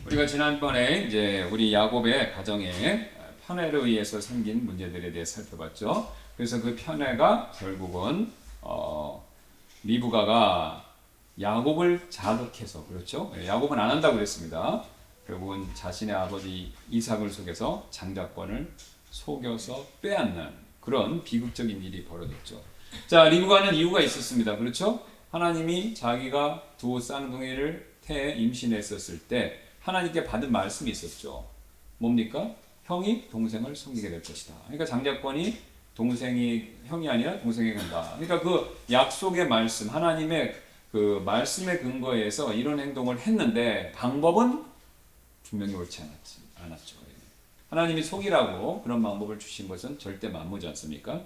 우리가 지난번에 이제 우리 야곱의 가정에 편애로 의해서 생긴 문제들에 대해 살펴봤죠. 그래서 그 편애가 결국은 리브가가 야곱을 자극해서, 그렇죠? 야곱은 안 한다고 그랬습니다. 결국은 자신의 아버지 이삭을 속여서 장자권을 속여서 빼앗는 그런 비극적인 일이 벌어졌죠. 자, 리브가는 이유가 있었습니다. 그렇죠? 하나님이 자기가 두 쌍둥이를 태에 임신했었을 때 하나님께 받은 말씀이 있었죠. 뭡니까? 형이 동생을 섬기게 될 것이다. 그러니까 장자권이 형이 아니라 동생에게 간다. 그러니까 그 약속의 말씀, 하나님의 그 말씀의 근거에서 이런 행동을 했는데 방법은 분명히 옳지 않았죠. 하나님이 속이라고 그런 방법을 주신 것은 절대 맞무지 않습니까?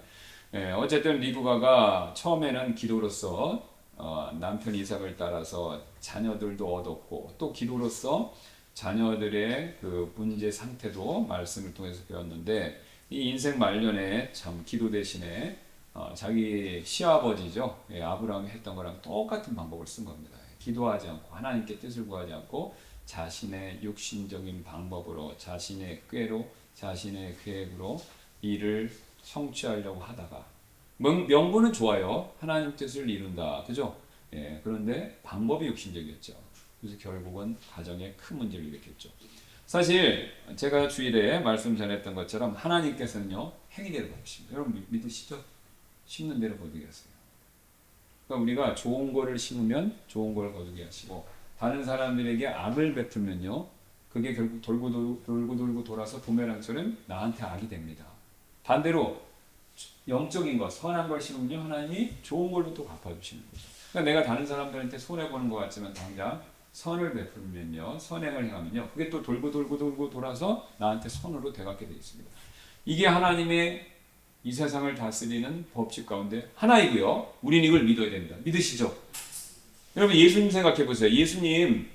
어쨌든 리브가가 처음에는 기도로서 남편 이삭을 따라서 자녀들도 얻었고, 또 기도로서 자녀들의 그 문제 상태도 말씀을 통해서 배웠는데, 이 인생 말년에 참 기도 대신에 자기 시아버지죠, 아브라함이 했던 거랑 똑같은 방법을 쓴 겁니다. 기도하지 않고 하나님께 뜻을 구하지 않고 자신의 육신적인 방법으로, 자신의 꾀로, 자신의 계획으로 일을 성취하려고 하다가, 명분은 좋아요. 하나님 뜻을 이룬다, 그죠? 그런데 방법이 육신적이었죠. 그래서 결국은 가정에 큰 문제를 일으켰죠. 사실 제가 주일에 말씀 전했던 것처럼 하나님께서는요, 행위대로 보십니다. 여러분 믿으시죠? 심는 대로 거두게 하세요. 그러니까 우리가 좋은 거를 심으면 좋은 걸 거두게 하시고, 다른 사람들에게 악을 베풀면요, 그게 결국 돌고 돌아서 부메랑처럼 나한테 악이 됩니다. 반대로 영적인 것, 선한 걸 심으면 하나님이 좋은 걸로 또 갚아주시는 거죠. 그러니까 내가 다른 사람들한테 손해보는 것 같지만 당장 선을 베풀면요, 선행을 행하면요, 그게 또 돌고 돌아서 나한테 선으로 되갚게 되어 있습니다. 이게 하나님의 이 세상을 다스리는 법칙 가운데 하나이고요. 우린 이걸 믿어야 됩니다. 믿으시죠? 여러분 예수님 생각해 보세요. 예수님,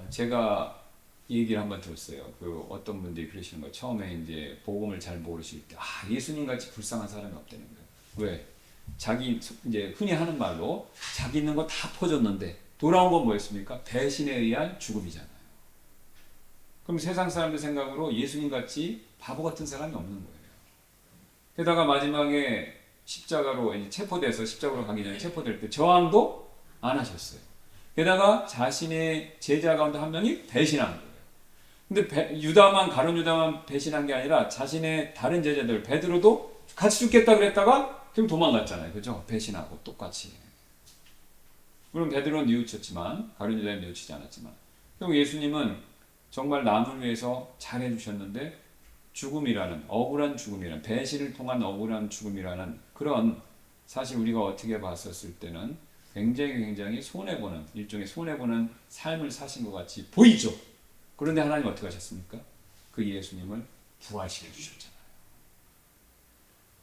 제가 이 얘기를 한번 들었어요. 그 어떤 분들이 그러시는 거예요. 처음에 이제 복음을 잘 모르실 때, 예수님 같이 불쌍한 사람이 없다는 거예요. 왜? 자기 이제 흔히 하는 말로 자기 있는 거 다 퍼줬는데 돌아온 건 뭐였습니까? 배신에 의한 죽음이잖아요. 그럼 세상 사람들 생각으로 예수님 같이 바보 같은 사람이 없는 거예요. 게다가 마지막에 십자가로 체포돼서 십자가로 가기 전에 체포될 때 저항도 안 하셨어요. 게다가 자신의 제자 가운데 한 명이 배신한 거예요. 근데 가룟 유다만 배신한 게 아니라 자신의 다른 제자들 베드로도 같이 죽겠다 그랬다가 그럼 도망갔잖아요. 그죠? 배신하고 똑같이. 물론 베드로는 뉘우쳤지만 가룟 유다는 뉘우치지 않았지만, 그리고 예수님은 정말 남을 위해서 잘해주셨는데 죽음이라는, 억울한 죽음이라는, 배신을 통한 억울한 죽음이라는 그런, 사실 우리가 어떻게 봤었을 때는 굉장히 손해보는, 일종의 손해보는 삶을 사신 것 같이 보이죠. 그런데 하나님 어떻게 하셨습니까? 그 예수님을 부활시켜 주셨잖아요.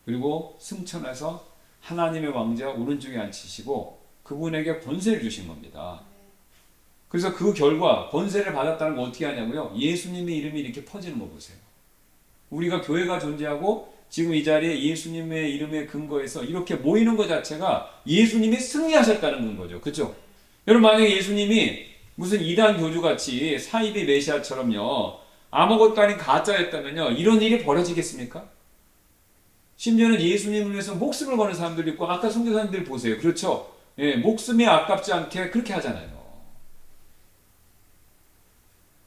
그리고 승천해서 하나님의 왕자 오른쪽에 앉히시고 그분에게 권세를 주신 겁니다. 그래서 그 결과 권세를 받았다는 거 어떻게 하냐고요? 예수님의 이름이 이렇게 퍼지는 거 보세요. 우리가 교회가 존재하고 지금 이 자리에 예수님의 이름의 근거에서 이렇게 모이는 것 자체가 예수님이 승리하셨다는 근거죠. 그렇죠? 여러분, 만약에 예수님이 무슨 이단 교주같이 사이비 메시아처럼요, 아무것도 아닌 가짜였다면요, 이런 일이 벌어지겠습니까? 심지어는 예수님을 위해서 목숨을 거는 사람들도 있고, 아까 선교사님들 보세요. 그렇죠? 목숨이 아깝지 않게 그렇게 하잖아요.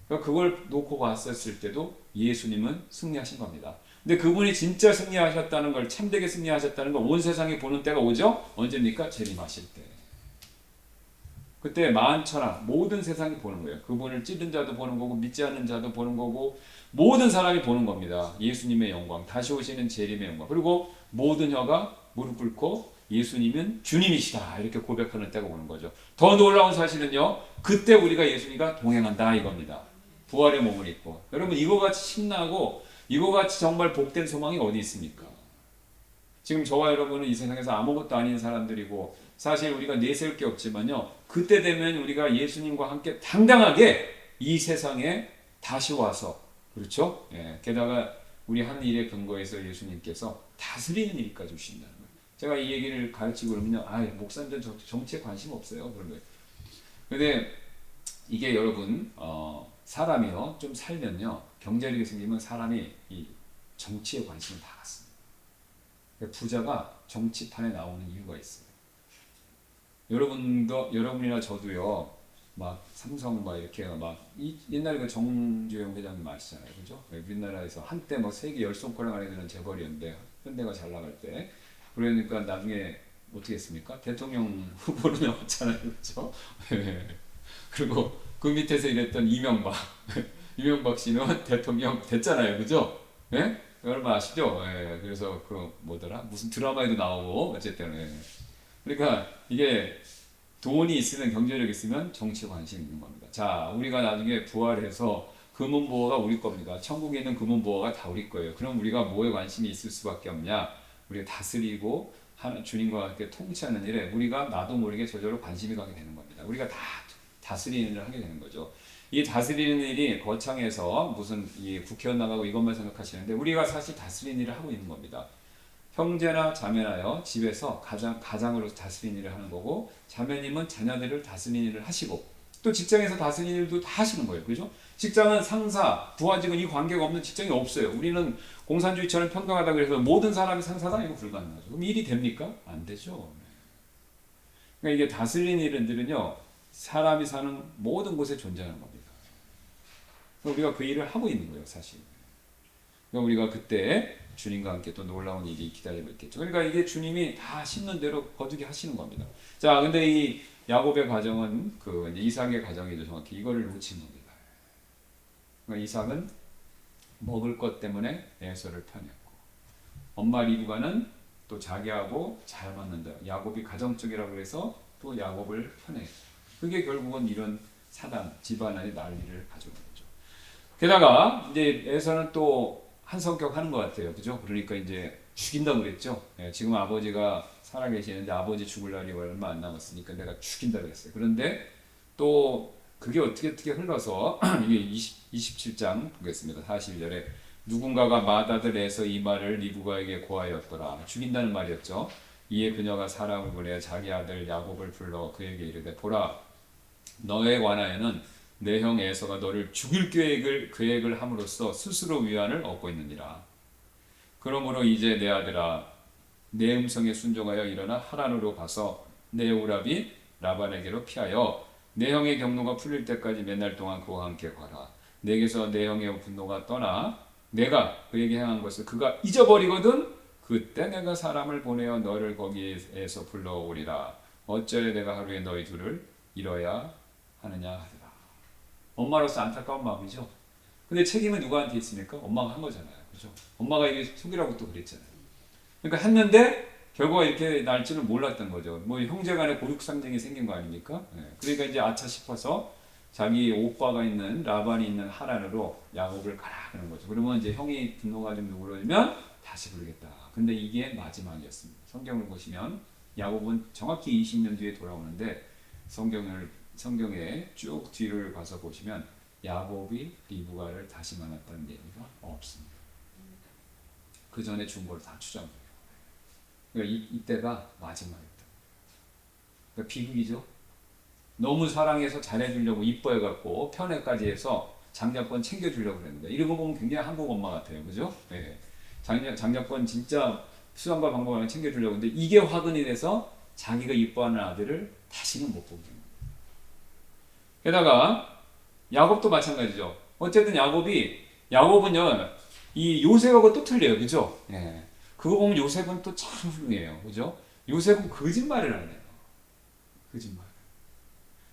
그러니까 그걸 놓고 봤었을 때도 예수님은 승리하신 겁니다. 근데 그분이 진짜 승리하셨다는 걸, 참되게 승리하셨다는 걸 온 세상이 보는 때가 오죠? 언제입니까? 재림하실 때. 그때 만천하 모든 세상이 보는 거예요. 그분을 찌른 자도 보는 거고 믿지 않는 자도 보는 거고 모든 사람이 보는 겁니다. 예수님의 영광, 다시 오시는 재림의 영광. 그리고 모든 혀가 무릎 꿇고 예수님은 주님이시다 이렇게 고백하는 때가 오는 거죠. 더 놀라운 사실은요, 그때 우리가 예수님과 동행한다 이겁니다. 부활의 몸을 입고. 여러분, 이거같이 신나고 이거같이 정말 복된 소망이 어디 있습니까? 지금 저와 여러분은 이 세상에서 아무것도 아닌 사람들이고 사실 우리가 내세울 게 없지만요, 그때 되면 우리가 예수님과 함께 당당하게 이 세상에 다시 와서, 그렇죠? 게다가 우리 한 일의 근거에서 예수님께서 다스리는 일까지 주신다는 거예요. 제가 이 얘기를 가르치고 그러면요, 목사님들 정치에 관심 없어요. 그런 거예요. 근데 이게 여러분 사람이요 좀 살면요 경제력이 생기면 사람이 이 정치에 관심을 다 갖습니다. 부자가 정치판에 나오는 이유가 있어요. 여러분이나 저도요 막 삼성 막 이렇게 막 옛날에 그 정주영 회장님 아시잖아요, 그죠? 우리나라에서 한때 뭐 세계 열 손가락 안에 드는 재벌이었는데 현대가 잘 나갈 때 그러니까 나중에 어떻게 했습니까? 대통령 후보로 나왔잖아요, 그죠? 그리고 그 밑에서 일했던 이명박 씨는 대통령 됐잖아요, 그죠? 예? 얼마 아시죠? 예, 그래서 그 뭐더라 무슨 드라마에도 나오고 어쨌든 그러니까 이게 돈이 있으면 경제력이 있으면 정치에 관심이 있는 겁니다. 자, 우리가 나중에 부활해서 금은보화가 우리 겁니다. 천국에 있는 금은보화가 다 우리 거예요. 그럼 우리가 뭐에 관심이 있을 수밖에 없냐? 우리가 다스리고 주님과 함께 통치하는 일에 우리가 나도 모르게 저절로 관심이 가게 되는 겁니다. 우리가 다 다스리는 일을 하게 되는 거죠. 이 다스리는 일이 거창해서 무슨 이 국회의원 나가고 이것만 생각하시는데 우리가 사실 다스리는 일을 하고 있는 겁니다. 형제나 자매나요 집에서 가장으로 다스리는 일을 하는 거고 자매님은 자녀들을 다스리는 일을 하시고 또 직장에서 다스리는 일도 다 하시는 거예요. 그죠? 직장은 상사, 부하직은 이 관계가 없는 직장이 없어요. 우리는 공산주의처럼 평등하다 그래서 모든 사람이 상사다 이거 불가능하죠. 그럼 일이 됩니까? 안 되죠. 그러니까 이게 다스리는 일은요 사람이 사는 모든 곳에 존재하는 겁니다. 우리가 그 일을 하고 있는 거예요, 사실. 그러니까 우리가 그때 주님과 함께 또 놀라운 일이 기다리고 있겠죠. 그러니까 이게 주님이 다 심는 대로 거두게 하시는 겁니다. 자, 근데 이 야곱의 가정은 그 이삭의 가정이죠, 정확히 이거를 놓친 겁니다. 그러니까 이삭은 먹을 것 때문에 에서를 편했고, 엄마 리브가는 또 자기하고 잘 맞는다. 야곱이 가정적이라고 해서 또 야곱을 편했고, 그게 결국은 이런 사단 집안의 난리를 가져온 거죠. 게다가 이제 에서는 또 한 성격 하는 것 같아요. 그죠? 그러니까 이제 죽인다고 그랬죠. 예, 지금 아버지가 살아계시는데 아버지 죽을 날이 얼마 안 남았으니까 내가 죽인다고 했어요. 그런데 또 그게 어떻게 흘러서 이게 27장 보겠습니다. 41절에 누군가가 맏아들에서 이 말을 리브가에게 고하였더라. 죽인다는 말이었죠. 이에 그녀가 사람을 보내 자기 아들 야곱을 불러 그에게 이르되 보라 너에 관하여는 내 형 에서가 너를 죽일 계획을 함으로써 스스로 위안을 얻고 있느니라. 그러므로 이제 내 아들아 내 음성에 순종하여 일어나 하란으로 가서 내 오라비 라반에게로 피하여 내 형의 경노가 풀릴 때까지 몇 날 동안 그와 함께 가라. 내게서 내 형의 분노가 떠나 내가 그에게 행한 것을 그가 잊어버리거든 그때 내가 사람을 보내어 너를 거기에서 불러오리라. 어찌하여 내가 하루에 너희 둘을 잃어야 하느냐 하더라. 엄마로서 안타까운 마음이죠. 근데 책임은 누구한테 있습니까? 엄마가 한 거잖아요. 그죠? 엄마가 이게 속이라고 또 그랬잖아요. 그러니까 했는데 결과가 이렇게 날 줄은 몰랐던 거죠. 뭐 형제간의 고육상쟁이 생긴 거 아닙니까? 네. 그러니까 이제 아차 싶어서 자기 오빠가 있는 라반이 있는 하란으로 야곱을 가라 그런 거죠. 그러면 이제 형이 분노가 좀 누그러지면 다시 부르겠다. 근데 이게 마지막이었습니다. 성경을 보시면 야곱은 정확히 20년 뒤에 돌아오는데 성경에 쭉 뒤를 가서 보시면 야곱이 리브가를 다시 만났다는 얘기가 없습니다. 그 전에 준 걸 다 추정해요. 그러니까 이때가 마지막이었다. 그러니까 비극이죠. 너무 사랑해서 잘해주려고 이뻐해갖고 편애까지 해서 장자권 챙겨주려고 그랬는데 이런 거 보면 굉장히 한국 엄마 같아요. 그죠? 네. 장자권 진짜 수단과 방법을 챙겨주려고 했는데 이게 화근이 돼서 자기가 이뻐하는 아들을 다시는 못 보게 됩니다. 게다가 야곱도 마찬가지죠. 어쨌든 야곱은요 이 요셉하고 또 틀려요. 그죠? 네. 그거 보면 요셉은 또 참 훌륭해요. 그죠? 요셉은 거짓말을 안 해요. 거짓말.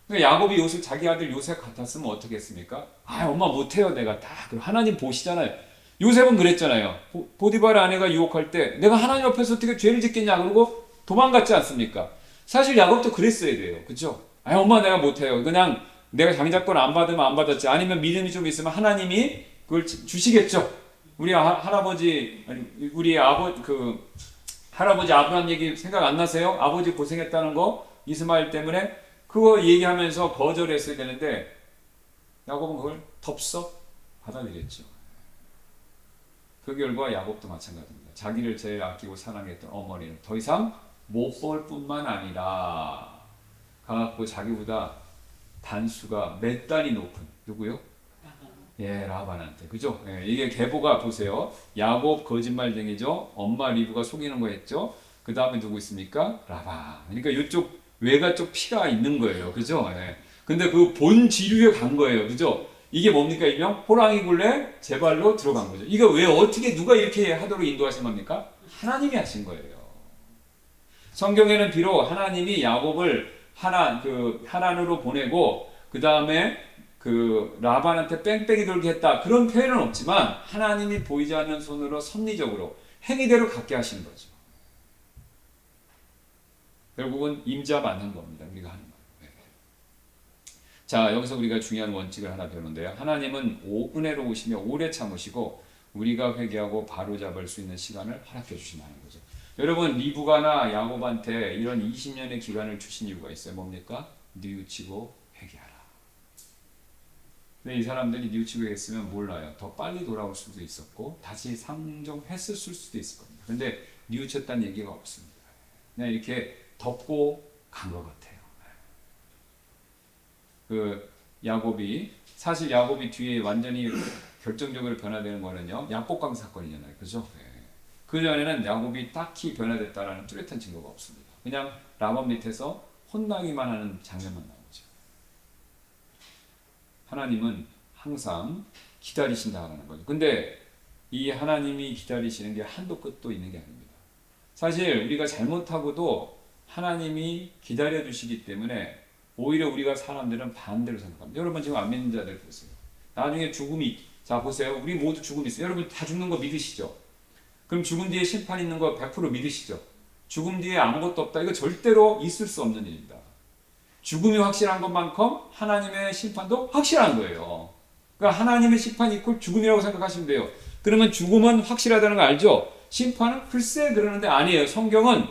그러니까 야곱이 요셉 자기 아들 요셉 같았으면 어떻게 했습니까? 아 엄마 못해요 내가 다 하나님 보시잖아요. 요셉은 그랬잖아요. 보디바르 아내가 유혹할 때 내가 하나님 앞에서 어떻게 죄를 짓겠냐 그러고 도망갔지 않습니까? 사실 야곱도 그랬어야 돼요. 그죠? 아 엄마 내가 못해요. 그냥 내가 장자권 안 받으면 안 받았지. 아니면 믿음이 좀 있으면 하나님이 그걸 주시겠죠. 우리 할아버지 할아버지 아브라함 얘기 생각 안 나세요? 아버지 고생했다는 거 이스마엘 때문에 그거 얘기하면서 거절했어야 되는데 야곱은 그걸 덥석 받아들였죠. 그 결과 야곱도 마찬가지입니다. 자기를 제일 아끼고 사랑했던 어머니는 더 이상 못 볼 뿐만 아니라 가갖고 자기보다 단수가 몇 단이 높은 누구요? 예, 라반한테. 그죠? 예, 이게 계보가 보세요. 야곱 거짓말쟁이죠. 엄마 리브가 속이는 거 했죠. 그 다음에 누구 있습니까? 라반. 그러니까 이쪽 외가 쪽 피가 있는 거예요. 그죠? 예. 근데 그 본 지류에 간 거예요. 그죠? 이게 뭡니까? 일명 호랑이 굴레 제 발로 들어간 거죠. 이거 왜 어떻게 누가 이렇게 하도록 인도하신 겁니까? 하나님이 하신 거예요. 성경에는 비록 하나님이 야곱을 하란으로 보내고 그 다음에 그 라반한테 뺑뺑이 돌게 했다 그런 표현은 없지만 하나님이 보이지 않는 손으로 섭리적으로 행위대로 갖게 하시는 거죠. 결국은 임자 맞는 겁니다. 우리가 하는 거. 자, 여기서 우리가 중요한 원칙을 하나 배우는데요. 하나님은 은혜로우시며 오래 참으시고 우리가 회개하고 바로잡을 수 있는 시간을 허락해 주신다는 거죠. 여러분 리브가나 야곱한테 이런 20년의 기간을 주신 이유가 있어요. 뭡니까? 뉘우치고 회개하라. 근데 이 사람들이 뉘우치고 회개했으면 몰라요. 더 빨리 돌아올 수도 있었고 다시 상종했을 수도 있을 겁니다. 근데 뉘우쳤다는 얘기가 없습니다. 그냥 이렇게 덮고 간 것 같아요. 그 야곱이 사실 야곱이 뒤에 완전히 결정적으로 변화되는 거는요. 야복강 사건이잖아요. 그죠? 그 전에는 야곱이 딱히 변화됐다라는 뚜렷한 증거가 없습니다. 그냥 라반 밑에서 혼나기만 하는 장면만 나오죠. 하나님은 항상 기다리신다는 거죠. 근데 이 하나님이 기다리시는 게 한도 끝도 있는 게 아닙니다. 사실 우리가 잘못하고도 하나님이 기다려 주시기 때문에 오히려 우리가 사람들은 반대로 생각합니다. 여러분 지금 안 믿는 자들 보세요. 나중에 죽음이 자 보세요. 우리 모두 죽음이 있어요. 여러분 다 죽는 거 믿으시죠? 그럼 죽음 뒤에 심판 있는 거 100% 믿으시죠? 죽음 뒤에 아무것도 없다. 이거 절대로 있을 수 없는 일입니다. 죽음이 확실한 것만큼 하나님의 심판도 확실한 거예요. 그러니까 하나님의 심판이 있고 죽음이라고 생각하시면 돼요. 그러면 죽음은 확실하다는 거 알죠? 심판은 글쎄 그러는데 아니에요. 성경은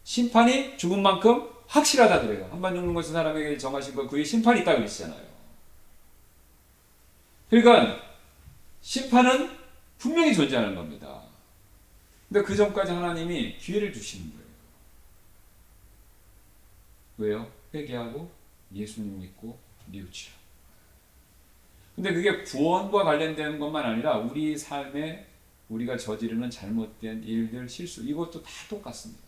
심판이 죽음만큼 확실하다 그래요. 한번 죽는 것은 사람에게 정하신 것 그에 심판이 있다고 그러시잖아요. 그러니까 심판은 분명히 존재하는 겁니다. 근데 그 전까지 하나님이 기회를 주시는 거예요. 왜요? 회개하고 예수님 믿고 뉘우치라. 근데 그게 구원과 관련된 것만 아니라 우리 삶에 우리가 저지르는 잘못된 일들, 실수 이것도 다 똑같습니다.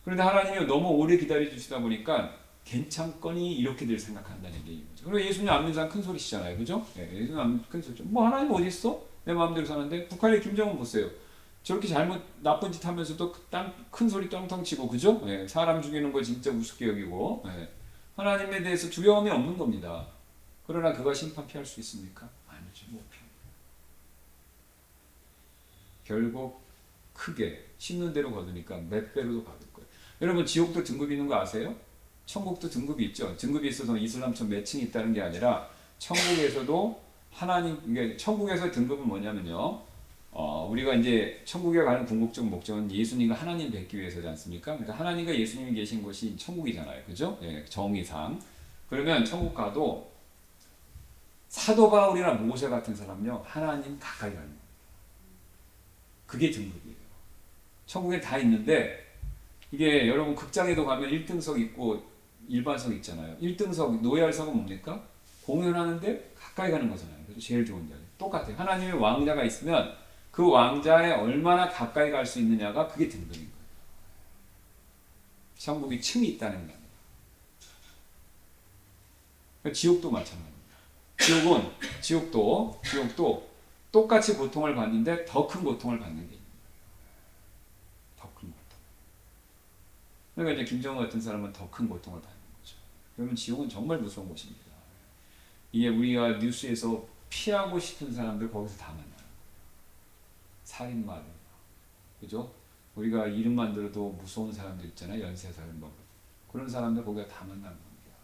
그런데 하나님이 너무 오래 기다려주시다 보니까 괜찮거니 이렇게 늘 생각한다는 얘기인 거죠. 그리고 예수님 안 믿는 사람 큰 소리시잖아요. 그죠? 예, 예수님 안 믿는 큰 소리죠. 뭐 하나님 어디 있어? 내 마음대로 사는데 북한의 김정은 보세요. 저렇게 잘못 나쁜 짓 하면서도 큰 소리 떵떵 치고 그죠? 예, 사람 죽이는 거 진짜 우습게 여기고 예, 하나님에 대해서 두려움이 없는 겁니다. 그러나 그가 심판 피할 수 있습니까? 아니죠. 못 피합니다. 결국 크게 심는 대로 거두니까 몇 배로도 받을 거예요. 여러분 지옥도 등급이 있는 거 아세요? 천국도 등급이 있죠. 등급이 있어서 이슬람처럼 몇 층이 있다는 게 아니라 천국에서도 하나님 이게 천국에서 등급은 뭐냐면요. 우리가 이제 천국에 가는 궁극적 목적은 예수님과 하나님 뵙기 위해서지 않습니까? 그러니까 하나님과 예수님이 계신 곳이 천국이잖아요. 그죠? 예, 정의상. 그러면 천국 가도 사도 바울이나 모세 같은 사람요. 하나님 가까이 가는 거예요. 그게 등급이에요. 천국에 다 있는데 이게 여러분 극장에도 가면 1등석 있고 일반석 있잖아요. 1등석 노예할석은 뭡니까? 공연하는데 가까이 가는 거잖아요. 그래서 제일 좋은 자리. 똑같아요. 하나님의 왕자가 있으면 그 왕자에 얼마나 가까이 갈 수 있느냐가 그게 등급인 거예요. 천국이 층이 있다는 겁니다. 지옥도 마찬가지입니다. 지옥도 똑같이 고통을 받는데 더 큰 고통을 받는 게 있는 거예요. 더 큰 고통. 그러니까 이제 김정은 같은 사람은 더 큰 고통을 받는 거죠. 그러면 지옥은 정말 무서운 곳입니다. 이게 우리가 뉴스에서 피하고 싶은 사람들 거기서 다 만나요. 살인마들, 그죠? 우리가 이름만 들어도 무서운 사람들 있잖아요. 연쇄살인범. 그런 사람들 거기가 다 만나는 겁니다.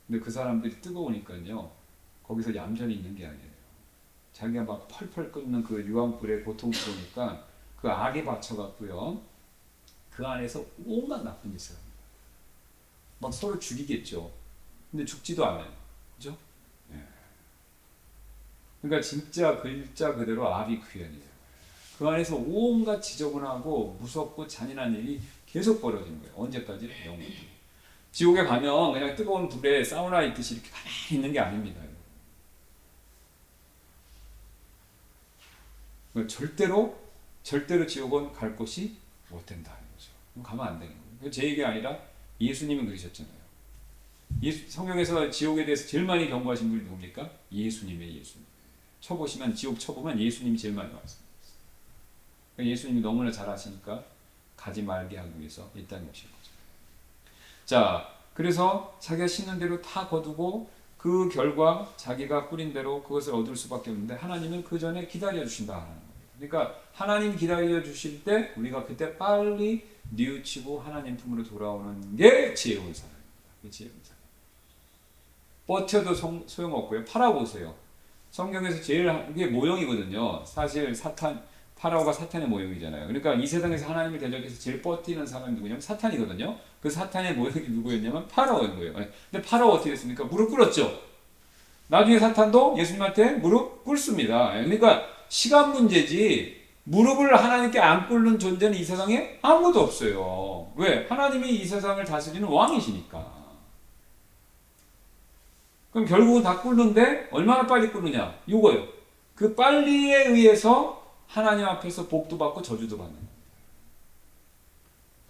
근데 그 사람들이 뜨거우니까요. 거기서 얌전히 있는 게 아니에요. 자기가 막 펄펄 끓는 그 유황불에 고통스러우니까 그 악에 받쳐갖고요. 그 안에서 온갖 나쁜 짓을 합니다. 막 서로 죽이겠죠. 근데 죽지도 않아요. 그죠? 네. 그러니까 진짜 글자 그대로 아비규현이에요. 그 그 안에서 온갖 지저분하고 무섭고 잔인한 일이 계속 벌어지는 거예요. 언제까지? 영원히. 지옥에 가면 그냥 뜨거운 불에 사우나 있듯이 이렇게 가만히 있는 게 아닙니다. 절대로 지옥은 갈 곳이 못 된다는 거죠. 가면 안 되는 거예요. 제 얘기가 아니라 예수님은 그러셨잖아요. 성경에서 지옥에 대해서 제일 많이 경고하신 분이 누굽니까? 예수님이에요. 예수님. 지옥 쳐보면 예수님이 제일 많이 나왔어요. 예수님이 너무나 잘 아시니까 가지 말게 하기 위해서 이 땅에 오신 거죠. 자, 그래서 자기가 심는 대로 다 거두고 그 결과 자기가 뿌린 대로 그것을 얻을 수밖에 없는데 하나님은 그 전에 기다려 주신다. 그러니까 하나님 기다려 주실 때 우리가 그때 빨리 뉘우치고 하나님 품으로 돌아오는 게 지혜로운 사람입니다. 지혜로운 사람. 버텨도 소용없고요. 팔아보세요. 성경에서 제일 이게 모형이거든요. 사실 파라오가 사탄의 모형이잖아요. 그러니까 이 세상에서 하나님을 대적해서 제일 버티는 사람이 누구냐면 사탄이거든요. 그 사탄의 모형이 누구였냐면 파라오인 거예요. 근데 파라오 어떻게 됐습니까? 무릎 꿇었죠. 나중에 사탄도 예수님한테 무릎 꿇습니다. 그러니까 시간 문제지 무릎을 하나님께 안 꿇는 존재는 이 세상에 아무도 없어요. 왜? 하나님이 이 세상을 다스리는 왕이시니까. 그럼 결국은 다 꿇는데 얼마나 빨리 꿇느냐? 이거예요. 그 빨리에 의해서 하나님 앞에서 복도 받고 저주도 받는 겁니다.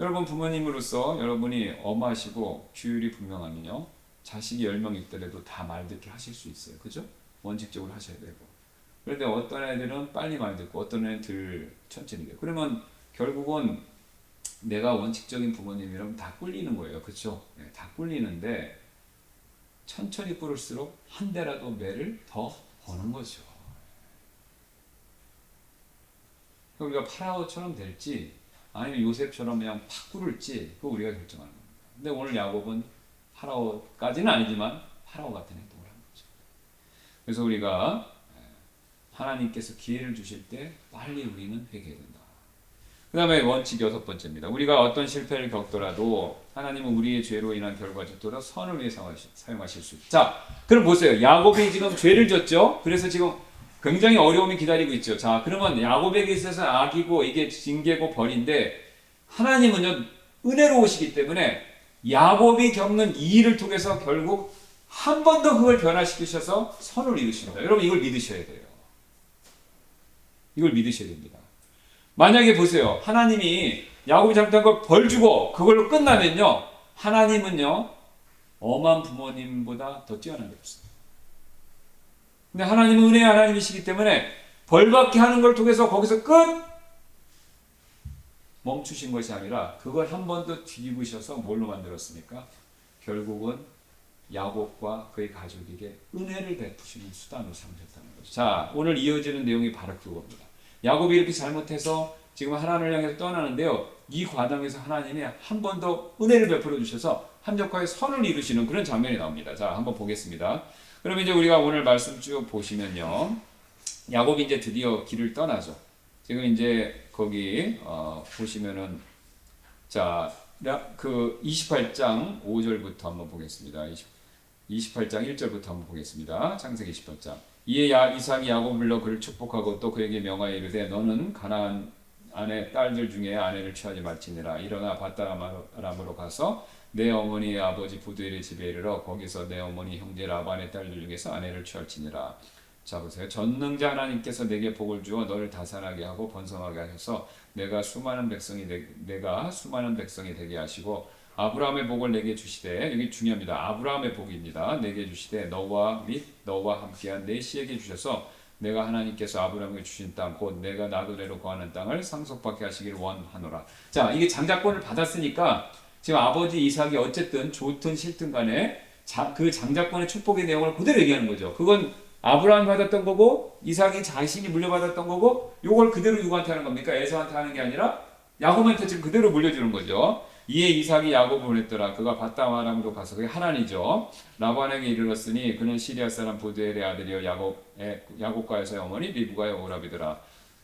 여러분 부모님으로서 여러분이 엄하시고 규율이 분명하면요. 자식이 10명 있더라도 다 말 듣게 하실 수 있어요. 그죠? 원칙적으로 하셔야 되고. 그런데 어떤 애들은 빨리 말 듣고 어떤 애는 덜 천천히 돼요. 그러면 결국은 내가 원칙적인 부모님이라면 다 꿀리는 거예요. 그렇죠? 네, 다 꿀리는데 천천히 꿀을수록 한 대라도 매를 더 버는 거죠. 우리가 파라오처럼 될지 아니면 요셉처럼 그냥 팍 꿀을지 그거 우리가 결정하는 겁니다. 근데 오늘 야곱은 파라오까지는 아니지만 파라오 같은 행동을 하는 거죠. 그래서 우리가 하나님께서 기회를 주실 때 빨리 우리는 회개해야 된다. 그 다음에 원칙 6번째입니다. 우리가 어떤 실패를 겪더라도 하나님은 우리의 죄로 인한 결과적으로 선을 위해 사용하실 수 있다. 자, 그럼 보세요. 야곱이 지금 죄를 졌죠. 그래서 지금 굉장히 어려움이 기다리고 있죠. 자, 그러면 야곱에게 있어서 악이고 이게 징계고 벌인데 하나님은요 은혜로우시기 때문에 야곱이 겪는 이 일을 통해서 결국 한 번 더 그걸 변화시키셔서 선을 이루십니다. 여러분 이걸 믿으셔야 돼요. 이걸 믿으셔야 됩니다. 만약에 보세요. 하나님이 야곱이 잘못한 걸 벌 주고 그걸로 끝나면요. 하나님은요. 엄한 부모님보다 더 뛰어난 게 없어요. 근데 하나님은 은혜의 하나님이시기 때문에 벌받게 하는 걸 통해서 거기서 끝! 멈추신 것이 아니라 그걸 한 번 더 뒤집으셔서 뭘로 만들었습니까? 결국은 야곱과 그의 가족에게 은혜를 베푸시는 수단으로 삼으셨다는 거죠. 자, 오늘 이어지는 내용이 바로 그겁니다. 야곱이 이렇게 잘못해서 지금 하나님을 향해서 떠나는데요. 이 과정에서 하나님이 한 번 더 은혜를 베풀어 주셔서 한적과의 선을 이루시는 그런 장면이 나옵니다. 자, 한번 보겠습니다. 그럼 이제 우리가 오늘 말씀 쭉 보시면요. 야곱이 이제 드디어 길을 떠나죠. 지금 이제 거기 보시면은 자, 그 28장 5절부터 한번 보겠습니다. 28장 1절부터 한번 보겠습니다. 창세기 28장. 이에 이삭이 야곱을 불러 그를 축복하고 또 그에게 명하여 이르되 너는 가나안 아내 딸들 중에 아내를 취하지 말지니라. 일어나 밧다람으로 가서 내 어머니의 아버지 부두엘의 집에 이르러 거기서 내 어머니 형제 라반의 딸들 중에서 아내를 취할지니라. 자 보세요. 전능자 하나님께서 내게 복을 주어 너를 다산하게 하고 번성하게 하셔서 내가 수많은 백성이 되게 하시고 아브라함의 복을 내게 주시되 여기 중요합니다. 아브라함의 복입니다. 내게 주시되 너와 함께한 내 씨에게 주셔서 내가 하나님께서 아브라함에게 주신 땅 곧 내가 나그네로 거하는 땅을 상속받게 하시길 원하노라. 자 이게 장자권을 받았으니까 지금 아버지 이삭이 어쨌든 좋든 싫든 간에 그 장자권의 축복의 내용을 그대로 얘기하는 거죠. 그건 아브라함이 받았던 거고 이삭이 자신이 물려받았던 거고 요걸 그대로 누구한테 하는 겁니까? 에서한테 하는 게 아니라 야곱한테 지금 그대로 물려주는 거죠. 이에 이삭이 야곱을 보냈더라. 그가 밧다람으로 가서 그게 하란이죠. 라반에게 이르렀으니 그는 시리아 사람 부두엘의 아들이요 야곱과에서의 어머니 리브가의 오라비더라.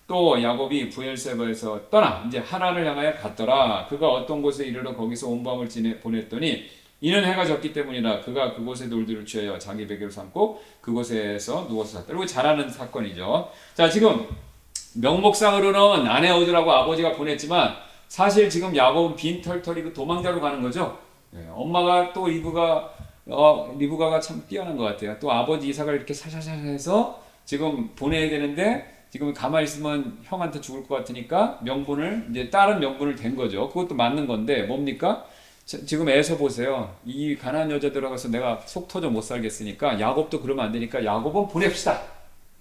또 야곱이 부엘세바에서 떠나 이제 하란을 향하여 갔더라. 그가 어떤 곳에 이르러 거기서 온 밤을 보냈더니 이는 해가 졌기 때문이라. 그가 그곳의 돌들을 취하여 자기 베개로 삼고 그곳에서 누워서 잤다. 이거 잘 아는 사건이죠. 자 지금 명목상으로는 아내 얻으라고 아버지가 보냈지만 사실 지금 야곱은 빈털터리고 도망자로 가는 거죠. 예, 엄마가 또 리브가가 참 뛰어난 것 같아요. 또 아버지 이삭을 이렇게 살살살 해서 지금 보내야 되는데 지금 가만히 있으면 형한테 죽을 것 같으니까 명분을 이제 다른 명분을 댄 거죠. 그것도 맞는 건데 뭡니까? 지금 에서 보세요. 이 가난한 여자 들어가서 내가 속 터져 못 살겠으니까 야곱도 그러면 안 되니까 야곱은 보냅시다.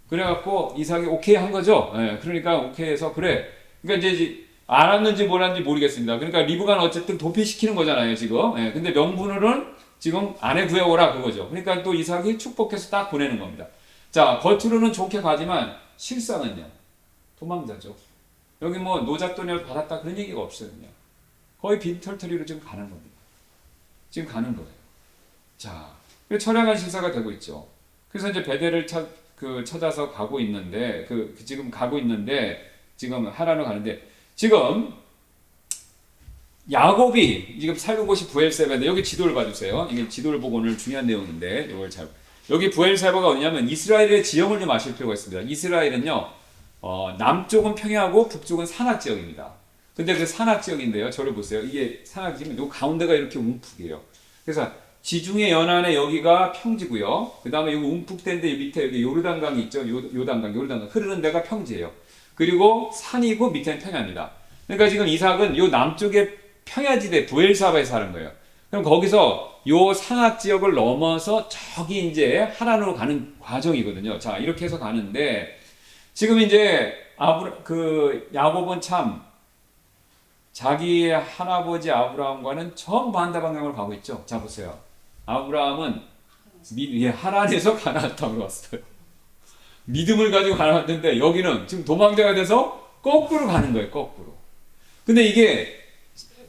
그래갖고 이삭이 오케이 한 거죠. 예, 그러니까 오케이 해서 그래. 그러니까 이제 알았는지 몰랐는지 모르겠습니다. 그러니까 리브가는 어쨌든 도피시키는 거잖아요, 지금. 예, 근데 명분으로는 지금 아내 구해오라 그거죠. 그러니까 또 이삭이 축복해서 딱 보내는 겁니다. 자, 겉으로는 좋게 가지만 실상은요. 도망자죠. 여기 뭐 노잣돈을 받았다 그런 얘기가 없어요. 그냥. 거의 빈털터리로 지금 가는 겁니다. 지금 가는 거예요. 자, 처량한 실사가 되고 있죠. 그래서 이제 베델을 찾아서 가고 있는데 지금 가고 있는데 지금 하란으로 가는데 지금 야곱이 지금 살고 곳이 부엘세바인데 여기 지도를 봐주세요. 이게 지도를 보고 오늘 중요한 내용인데 이걸 잘 여기 부엘세바가 어디냐면 이스라엘의 지형을 좀 아실 필요가 있습니다. 이스라엘은요 남쪽은 평야하고 북쪽은 산악 지역입니다. 근데 그 산악 지역인데요, 저를 보세요. 이게 산악 지역이면 요 가운데가 이렇게 움푹이에요. 그래서 지중해 연안에 여기가 평지고요. 그 다음에 여기 움푹된데 밑에 여기 요르단강이 있죠. 요단강 흐르는 데가 평지예요. 그리고 산이고 밑에는 평야입니다. 그러니까 지금 이삭은 요 남쪽에 평야지대 부엘사바에 사는 거예요. 그럼 거기서 요 산악 지역을 넘어서 저기 이제 하란으로 가는 과정이거든요. 자, 이렇게 해서 가는데 지금 이제 야곱은 참 자기의 할아버지 아브라함과는 정반대 방향으로 가고 있죠. 자, 보세요. 아브라함은 하란에서 가나안 땅으로 왔어요. 믿음을 가지고 가나안인데 여기는 지금 도망자가 돼서 거꾸로 가는 거예요. 거꾸로. 근데 이게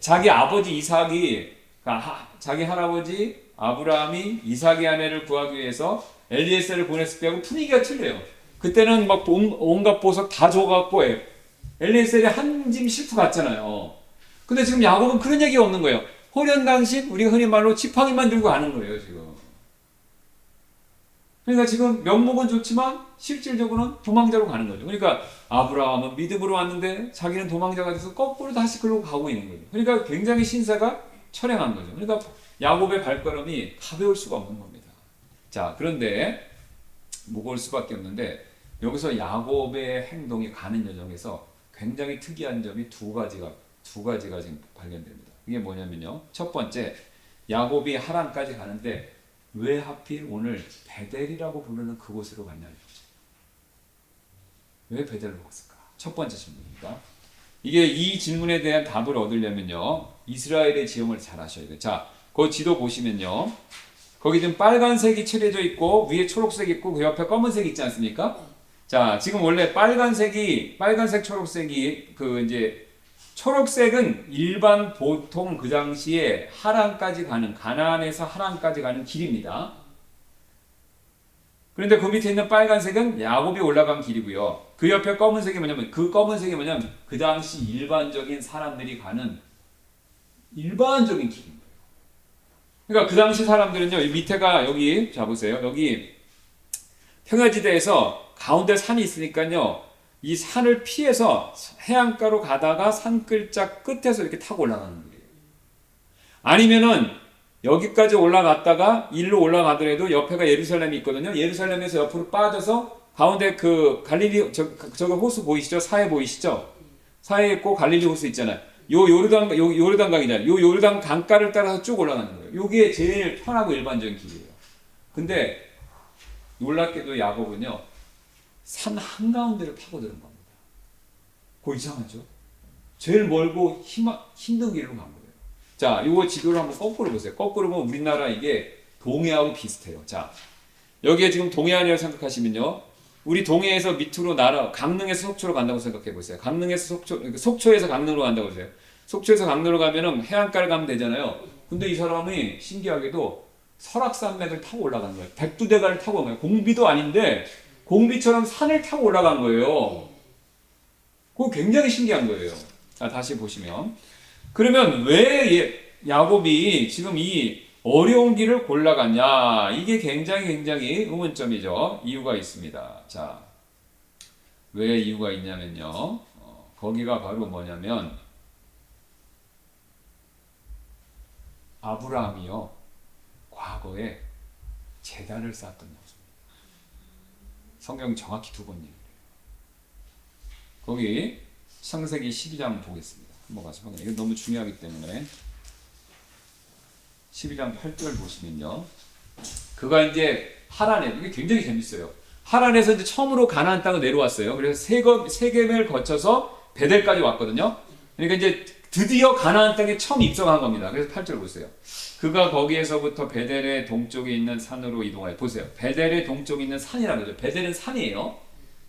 자기 아버지 이삭이 자기 할아버지 아브라함이 이삭의 아내를 구하기 위해서 엘리에셀을 보냈을 때하고 분위기가 틀려요. 그때는 막 온갖 보석 다 줘갖고 엘리에셀이 한 짐 실프 갔잖아요. 근데 지금 야곱은 그런 얘기가 없는 거예요. 호련당신 우리가 흔히 말로 지팡이만 들고 가는 거예요 지금. 그러니까 지금 면목은 좋지만 실질적으로는 도망자로 가는 거죠. 그러니까 아브라함은 믿음으로 왔는데 자기는 도망자가 돼서 거꾸로 다시 글로 가고 있는 거죠. 그러니까 굉장히 신세가 처량한 거죠. 그러니까 야곱의 발걸음이 가벼울 수가 없는 겁니다. 자, 그런데 무거울 수밖에 없는데 여기서 야곱의 행동이 가는 여정에서 굉장히 특이한 점이 두 가지가 지금 발견됩니다. 이게 뭐냐면요. 첫 번째, 야곱이 하란까지 가는데 왜 하필 오늘 베델이라고 부르는 그곳으로 갔냐는 거죠. 왜 베델로 갔을까? 첫 번째 질문입니다. 이 질문에 대한 답을 얻으려면요. 이스라엘의 지형을 잘 아셔야 돼요. 자, 그 지도 보시면요. 거기 지금 빨간색이 칠해져 있고 위에 초록색이 있고 그 옆에 검은색이 있지 않습니까? 자, 지금 원래 빨간색, 초록색이 초록색은 일반 보통 그 당시에 가나안에서 하란까지 가는 길입니다. 그런데 그 밑에 있는 빨간색은 야곱이 올라간 길이고요. 그 옆에 검은색이 뭐냐면 그 당시 일반적인 사람들이 가는 일반적인 길입니다. 그러니까 그 당시 사람들은요, 이 밑에가 여기, 자 보세요. 여기 평야지대에서 가운데 산이 있으니까요, 이 산을 피해서 해안가로 가다가 산끌짝 끝에서 이렇게 타고 올라가는 거예요. 아니면은 여기까지 올라갔다가 일로 올라가더라도 옆에가 예루살렘이 있거든요. 예루살렘에서 옆으로 빠져서 가운데 그 갈릴리 저거 호수 보이시죠? 사해 보이시죠? 사해에 있고 갈릴리 호수 있잖아요. 요르단강이잖아요. 요 요르단 강가를 따라서 쭉 올라가는 거예요. 요게 제일 편하고 일반적인 길이에요. 근데 놀랍게도 야곱은요, 산 한가운데를 파고드는 겁니다. 그거 이상하죠? 제일 멀고 힘든 길로 간 거예요. 자, 요거 지도를 한번 거꾸로 보세요. 거꾸로 보면 우리나라 이게 동해하고 비슷해요. 자, 여기에 지금 동해안이라고 생각하시면요, 우리 동해에서 밑으로 강릉에서 속초로 간다고 생각해 보세요. 강릉에서 속초에서 강릉으로 간다고 보세요. 속초에서 강릉으로 가면은 해안가를 가면 되잖아요. 근데 이 사람이 신기하게도 설악산맥을 타고 올라간 거예요. 백두대간을 타고 온 거예요. 공비도 아닌데 공비처럼 산을 타고 올라간 거예요. 그거 굉장히 신기한 거예요. 자, 다시 보시면, 그러면 왜 야곱이 지금 이 어려운 길을 골라갔냐? 이게 굉장히 의문점이죠. 이유가 있습니다. 자, 왜 이유가 있냐면요. 거기가 바로 뭐냐면 아브라함이요. 과거에 제단을 쌓았던 장소입니다. 성경 정확히 두 번 얘기해요. 거기 창세기 12장 보겠습니다. 한번 가서 확인해. 이거 너무 중요하기 때문에 12장 8절 보시면요. 그가 이제 하란에, 이게 굉장히 재밌어요. 하란에서 이제 처음으로 가나안 땅을 내려왔어요. 그래서 세겜을 거쳐서 베델까지 왔거든요. 그러니까 이제 드디어 가나안 땅에 처음 입성한 겁니다. 그래서 8절 보세요. 그가 거기에서부터 베델의 동쪽에 있는 산으로 이동하여, 보세요. 베델의 동쪽에 있는 산이라고 하죠. 베델은 산이에요.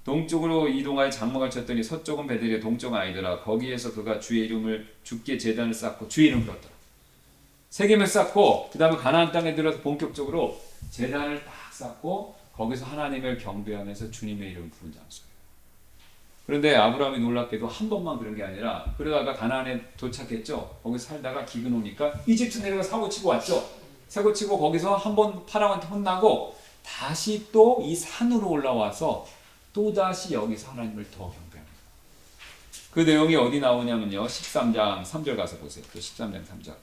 동쪽으로 이동하여 장막을 쳤더니 서쪽은 베델의 동쪽은 아니더라. 거기에서 그가 주의 이름을 주께 제단을 쌓고 주의 이름을 불렀더라. 세겜을 쌓고 그 다음에 가나안 땅에 들어서 본격적으로 제단을 딱 쌓고 거기서 하나님을 경배하면서 주님의 이름을 부른 장소예요. 그런데 아브라함이 놀랍게도 한 번만 그런 게 아니라 그러다가 가나안에 도착했죠. 거기 살다가 기근 오니까 이집트 내려가 사고치고 왔죠. 사고치고 거기서 한 번 파라오한테 혼나고 다시 또 이 산으로 올라와서 또다시 여기서 하나님을 더 경배합니다. 그 내용이 어디 나오냐면요. 13장 3절 가서 보세요. 그 13장 3절.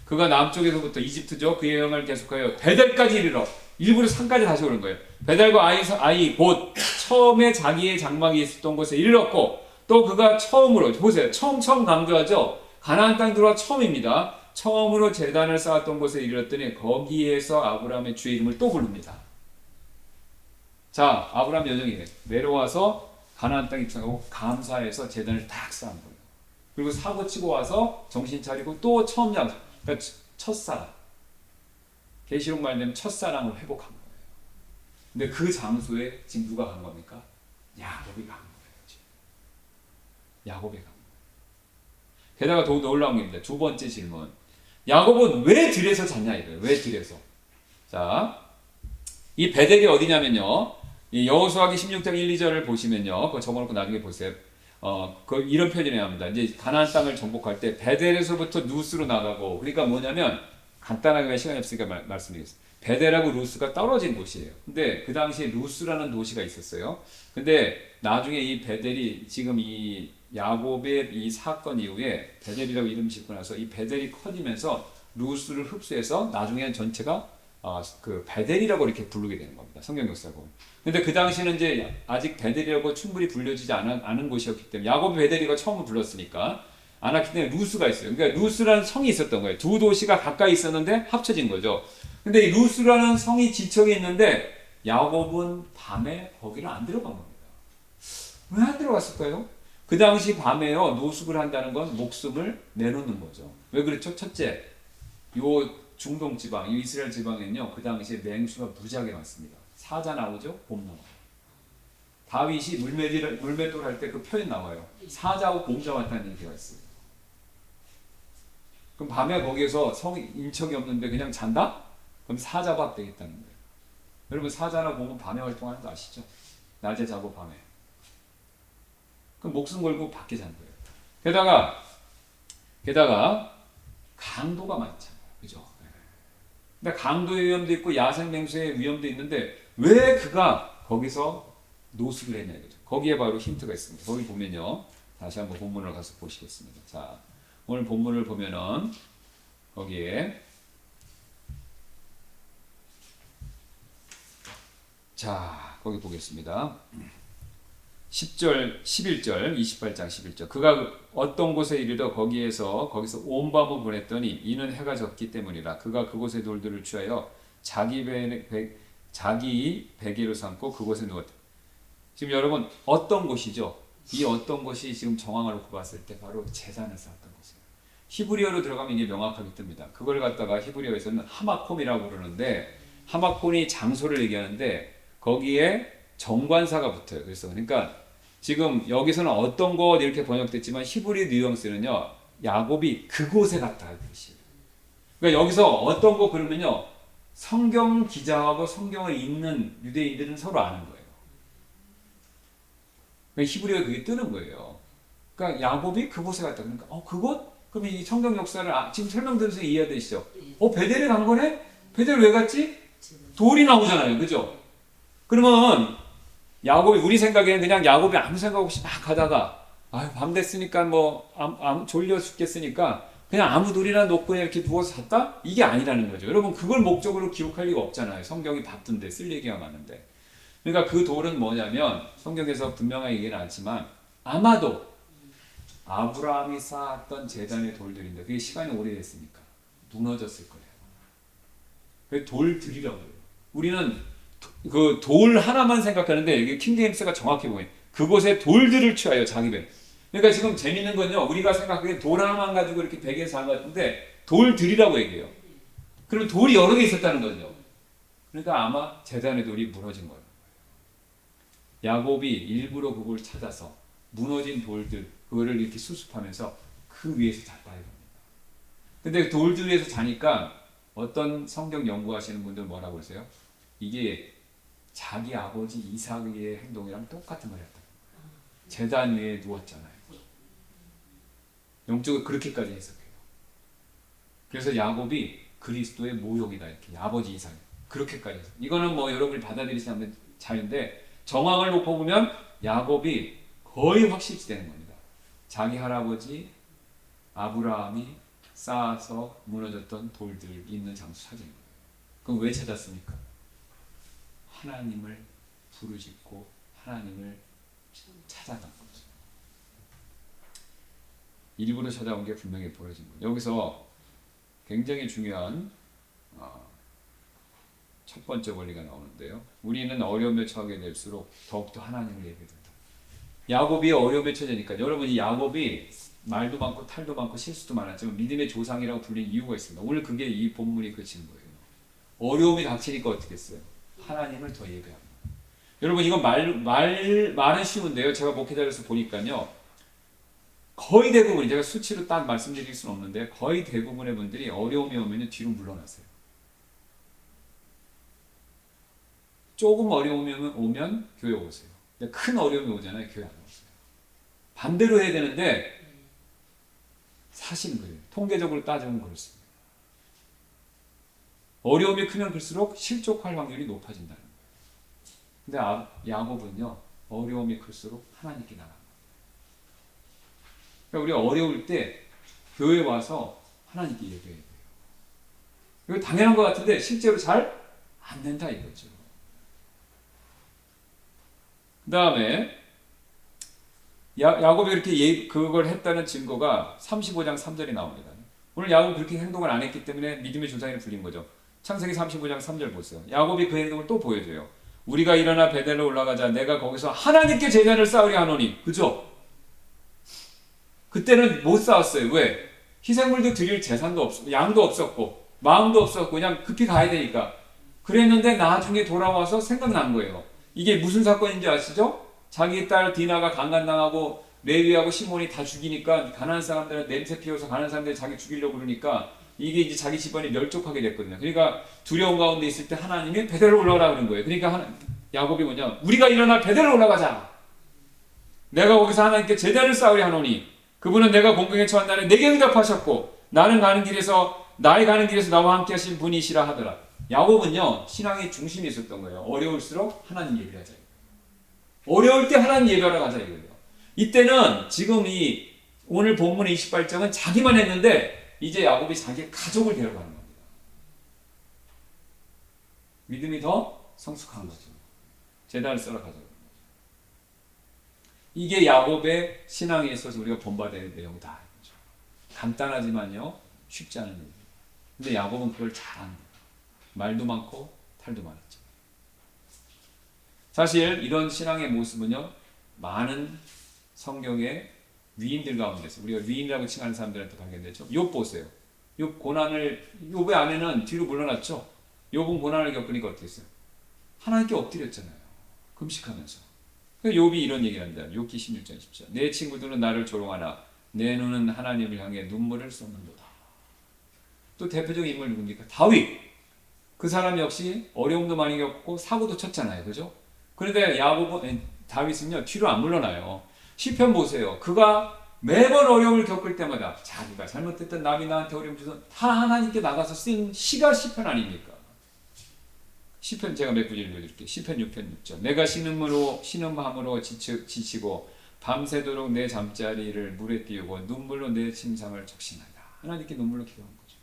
그가 남쪽에서부터 이집트죠. 그의 여행을 계속하여 베델까지 이르러 일부러 산까지 다시 오는 거예요. 베델과 아이 곧 처음에 자기의 장막이 있었던 곳에 이르렀고 또 그가 처음으로 보세요. 처음 강조하죠. 가나안 땅 들어와 처음입니다. 처음으로 제단을 쌓았던 곳에 이르렀더니 거기에서 아브라함의 주의 이름을 또 부릅니다. 자, 아브라함 여정이에요. 내려와서 가나안 땅 입성하고 감사해서 제단을 딱 쌓은 거예요. 그리고 사고치고 와서 정신 차리고 또 처음 장소, 그러니까 첫사랑. 계시록 말되면 첫사랑을 회복한 거예요. 근데 그 장소에 지금 누가 간 겁니까? 야곱이 간 거예요. 지금. 야곱이 간 거예요. 게다가 더 놀라운 게 있습니다. 두 번째 질문. 야곱은 왜 들에서 잤냐 이거예요. 왜 들에서? 자, 이 베델이 어디냐면요. 이 여호수아기 16장 1, 2절을 보시면요. 그거 적어놓고 나중에 보세요. 이런 표현이 나옵니다. 이제 가나안 땅을 정복할 때 베델에서부터 누스로 나가고, 그러니까 뭐냐면 간단하게 시간이 없으니까 말씀드리겠습니다. 베델하고 루스가 떨어진 곳이에요. 근데 그 당시에 루스라는 도시가 있었어요. 근데 나중에 이 베델이 지금 이 야곱의 이 사건 이후에 베델이라고 이름 짓고 나서 이 베델이 커지면서 루스를 흡수해서 나중에는 전체가 그 베델이라고 이렇게 부르게 되는 겁니다. 성경 역사고. 근데 그 당시에는 이제 아직 베델이라고 충분히 불려지지 않은 곳이었기 때문에 야곱이 베델이가 처음 불렀으니까 안 왔기 때문에 루스가 있어요. 그러니까 루스라는 성이 있었던 거예요. 두 도시가 가까이 있었는데 합쳐진 거죠. 근데 이 루스라는 성이 지청에 있는데 야곱은 밤에 거기를 안 들어간 겁니다. 왜 안 들어갔을까요? 그 당시 밤에요, 노숙을 한다는 건 목숨을 내놓는 거죠. 왜 그렇죠? 첫째, 요 중동 지방, 이 이스라엘 지방에는요, 그 당시에 맹수가 무지하게 많습니다. 사자 나오죠? 곰 나와요. 다윗이 물매돌 할 때 그 표현 나와요. 사자하고 곰 잡았다는 얘기가 있어요. 그럼 밤에 거기에서 인척이 없는데 그냥 잔다? 그럼 사자밥 되겠다는 거예요. 여러분 사자나 곰은 밤에 활동하는 거 아시죠? 낮에 자고 밤에. 그럼 목숨 걸고 밖에 잔 거예요. 게다가 강도가 많잖아요. 그죠? 근데 강도의 위험도 있고 야생맹수의 위험도 있는데 왜 그가 거기서 노숙을 했냐 이거죠. 거기에 바로 힌트가 있습니다. 거기 보면요. 다시 한번 본문을 가서 보시겠습니다. 자, 오늘 본문을 보면은 거기에 자, 거기 보겠습니다. 10절, 11절, 28장 11절. 그가 어떤 곳에 이르러 거기서 온 밤을 보냈더니 이는 해가 졌기 때문이라. 그가 그곳의 돌들을 취하여 자기 베개로 삼고 그곳에 누웠다. 지금 여러분 어떤 곳이죠? 이 어떤 곳이 지금 정황을 놓고 봤을 때 바로 제단을 쌓았던 곳이에요. 히브리어로 들어가면 이게 명확하게 뜹니다. 그걸 갖다가 히브리어에서는 하마콤이라고 그러는데 하마콤이 장소를 얘기하는데 거기에 정관사가 붙어요. 그러니까 지금 여기서는 어떤 곳 이렇게 번역됐지만 히브리 뉘앙스는요. 야곱이 그곳에 갔다 할 뜻이에요. 그러니까 여기서 어떤 곳 그러면요. 성경 기자하고 성경을 읽는 유대인들은 서로 아는 거예요. 그러니까 히브리어에 그게 뜨는 거예요. 그러니까 야곱이 그곳에 갔다. 그러니까 그곳? 그럼 이 성경 역사를 지금 설명드려서 이해되시죠? 베델에 간 거네? 베델 왜 갔지? 돌이 나오잖아요. 그죠? 그러면 야곱이 우리 생각에는 그냥 야곱이 아무 생각 없이 막 가다가 아유 밤 됐으니까 뭐 졸려 죽겠으니까 그냥 아무 돌이나 놓고 그냥 이렇게 누워서 잤다? 이게 아니라는 거죠. 여러분 그걸 목적으로 기록할 리가 없잖아요. 성경이 바쁜데 쓸 얘기가 많은데. 그러니까 그 돌은 뭐냐면 성경에서 분명하게 얘기는 않지만 아마도 아브라함이 쌓았던 제단의 돌들인데 그게 시간이 오래됐으니까 무너졌을 거예요. 그 돌들이라고 해요. 우리는 그 돌 하나만 생각하는데 이게 킹제임스가 정확히 보여요. 그곳에 돌들을 취하여 자기 배. 그러니까 지금 재밌는 건요. 우리가 생각하기에 돌 하나만 가지고 이렇게 베개에 잔 것 같은데 돌들이라고 얘기해요. 그럼 돌이 여러 개 있었다는 거죠. 그러니까 아마 제단의 돌이 무너진 거예요. 야곱이 일부러 그걸 찾아서 무너진 돌들 그거를 이렇게 수습하면서 그 위에서 잤다 이겁니다. 근데 돌들 위에서 자니까 어떤 성경 연구하시는 분들 뭐라고 그러세요? 이게 자기 아버지 이삭의 행동이랑 똑같은 걸 했다. 제단 위에 누웠잖아요. 영적으로 그렇게까지 해석해요. 그래서 야곱이 그리스도의 모형이다 이렇게 아버지 이삭 그렇게까지 해서 이거는 뭐 여러분이 받아들이시면 자유인데 정황을 놓고 보면 야곱이 거의 확실시되는 겁니다. 자기 할아버지 아브라함이 쌓아서 무너졌던 돌들 있는 장소 찾은 거예요. 그럼 왜 찾았습니까? 하나님을 부르짖고 하나님을 찾아간 거죠. 일부러 찾아온 게 분명히 보여진 거예요. 여기서 굉장히 중요한 첫 번째 원리가 나오는데요. 우리는 어려움에 처하게 될수록 더욱더 하나님을 예배된다. 야곱이 어려움에 처하니까 여러분이 야곱이 말도 많고 탈도 많고 실수도 많았지만 믿음의 조상이라고 불린 이유가 있습니다. 오늘 그게 이 본문이 그치는 거예요. 어려움이 닥치니까 어떻게 했어요? 하나님을 더 예배합니다. 여러분 이건 말은 쉬운데요. 제가 목회자로서 보니까요. 거의 대부분 제가 수치로 딱 말씀드릴 수는 없는데 거의 대부분의 분들이 어려움이 오면 뒤로 물러나세요. 조금 어려움이 오면 교회 오세요. 근데 큰 어려움이 오잖아요. 교회 안 오세요. 반대로 해야 되는데 사실은 그래요. 통계적으로 따지면 그렇습니다. 어려움이 크면 클수록 실족할 확률이 높아진다는 거예요. 근데 야곱은요. 어려움이 클수록 하나님께 나갑니다. 그러니까 우리가 어려울 때 교회 와서 하나님께 예배해야 돼요. 이거 당연한 것 같은데 실제로 잘 안 된다 이거죠. 그 다음에 야곱이 그렇게 그걸 했다는 증거가 35장 3절에 나옵니다. 오늘 야곱이 그렇게 행동을 안 했기 때문에 믿음의 조상이라 불린 거죠. 창세기 35장 3절 보세요. 야곱이 그 행동을 또 보여줘요. 우리가 일어나 베델로 올라가자. 내가 거기서 하나님께 제단을 쌓으려 하노니. 그죠? 그때는 못 쌓았어요. 왜? 희생물도 드릴 재산도 없었고 양도 없었고 마음도 없었고 그냥 급히 가야 되니까. 그랬는데 나중에 돌아와서 생각난 거예요. 이게 무슨 사건인지 아시죠? 자기 딸 디나가 강간당하고 레위하고 시몬이 다 죽이니까 가난한 사람들은 냄새 피워서 가난한 사람들이 자기 죽이려고 그러니까 이게 이제 자기 집안이 멸족하게 됐거든요. 그러니까 두려운 가운데 있을 때 하나님이 베델로 올라가라 그런 거예요. 그러니까 야곱이 뭐냐? 우리가 일어나 베델로 올라가자. 내가 거기서 하나님께 제단을 쌓으려 하노니 그분은 내가 공경에 처한 날에 내게 응답하셨고 나이 가는 길에서 나와 함께 하신 분이시라 하더라. 야곱은요 신앙의 중심이 있었던 거예요. 어려울수록 하나님 예배하자. 어려울 때 하나님 예배하러 가자 이거예요. 이때는 지금 이 오늘 본문의 28장은 자기만 했는데 이제 야곱이 자기의 가족을 데려가는 겁니다. 믿음이 더 성숙한 거죠. 제단을 쌓으러 가자. 이게 야곱의 신앙에 있어서 우리가 본받아야 될 내용이다. 간단하지만요 쉽지 않은 일이에요. 근데 야곱은 그걸 잘합니다. 말도 많고 탈도 많았죠. 사실 이런 신앙의 모습은요 많은 성경의 위인들 가운데서 우리가 위인이라고 칭하는 사람들한테 발견되죠. 욥 보세요. 욥의 아내는 뒤로 물러났죠. 욥은 고난을 겪으니까 어떻게 했어요? 하나님께 엎드렸잖아요. 금식하면서. 욥이 이런 얘기를 합니다. 욥기 16장 10절. 내 친구들은 나를 조롱하나 내 눈은 하나님을 향해 눈물을 쏟는도다. 또 대표적인 인물 누굽니까? 다윗. 그 사람 역시 어려움도 많이 겪고 사고도 쳤잖아요. 그죠? 그런데 다윗은요 뒤로 안 물러나요. 시편 보세요. 그가 매번 어려움을 겪을 때마다 자기가 잘못했던 남이 나한테 어려움 줘서 다 하나님께 나가서 쓴 시가 시편 아닙니까? 시편 제가 몇 구절 읽어드릴게요. 시편 6편 6절. 내가 신음함으로 지치고 밤새도록 내 잠자리를 물에 띄우고 눈물로 내 침상을 적신하다. 하나님께 눈물로 기도한 거죠.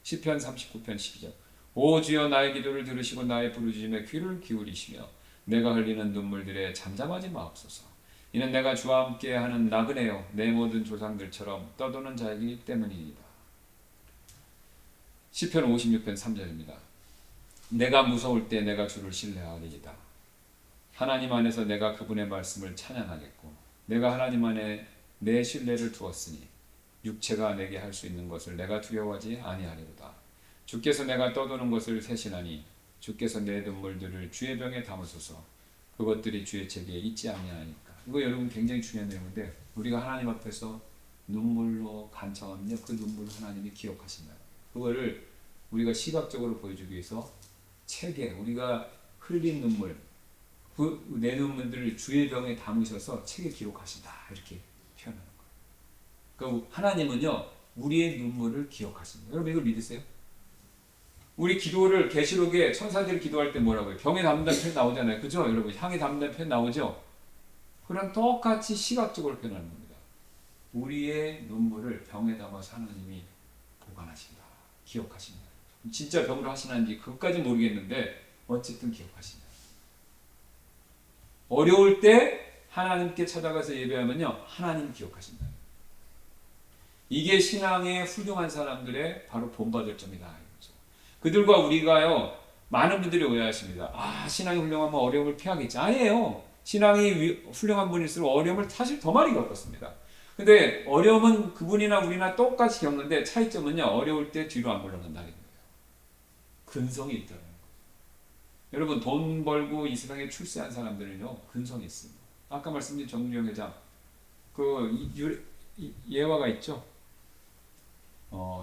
시편 39편 12절. 오 주여 나의 기도를 들으시고 나의 부르짖음에 귀를 기울이시며 내가 흘리는 눈물들에 잠잠하지 마옵소서. 이는 내가 주와 함께하는 나그네요 내 모든 조상들처럼 떠도는 자이기 때문이니이다. 시편 56편 3절입니다. 내가 무서울 때 내가 주를 신뢰하리이다. 하나님 안에서 내가 그분의 말씀을 찬양하겠고 내가 하나님 안에 내 신뢰를 두었으니 육체가 내게 할 수 있는 것을 내가 두려워하지 아니하리로다. 주께서 내가 떠도는 것을 세신하니 주께서 내 눈물들을 주의 병에 담으소서. 그것들이 주의 책에 있지 아니하니까. 이거 여러분 굉장히 중요한 내용인데 우리가 하나님 앞에서 눈물로 간청하면요 그 눈물을 하나님이 기억하신다. 그거를 우리가 시각적으로 보여주기 위해서 책에 우리가 흘린 눈물 그 내 눈물들을 주의 병에 담으셔서 책에 기록하신다 이렇게 표현하는 거예요. 그러니까 하나님은요 우리의 눈물을 기억하신다. 여러분 이걸 믿으세요? 우리 기도를 계시록에 천사들이 기도할 때 뭐라고요? 병에 담는다는 표현 나오잖아요. 그죠? 여러분 향에 담는다는 표현 나오죠? 그랑 똑같이 시각적으로 표현하는 겁니다. 우리의 눈물을 병에 담아서 하나님이 보관하신다. 기억하신다. 진짜 병으로 하시는지 그것까지 모르겠는데 어쨌든 기억하신다. 어려울 때 하나님께 찾아가서 예배하면요 하나님 기억하신다. 이게 신앙의 훌륭한 사람들의 바로 본받을 점이다. 그들과 우리가요 많은 분들이 오해하십니다. 아 신앙이 훌륭하면 어려움을 피하겠지. 아니에요. 신앙이 훌륭한 분일수록 어려움을 사실 더 많이 겪었습니다. 근데 어려움은 그분이나 우리나 똑같이 겪는데 차이점은요 어려울 때 뒤로 안 물러난다는 거예요. 근성이 있다는 거예요. 여러분 돈 벌고 이 세상에 출세한 사람들은요 근성이 있습니다. 아까 말씀드린 정주영 회장 그 예화가 있죠.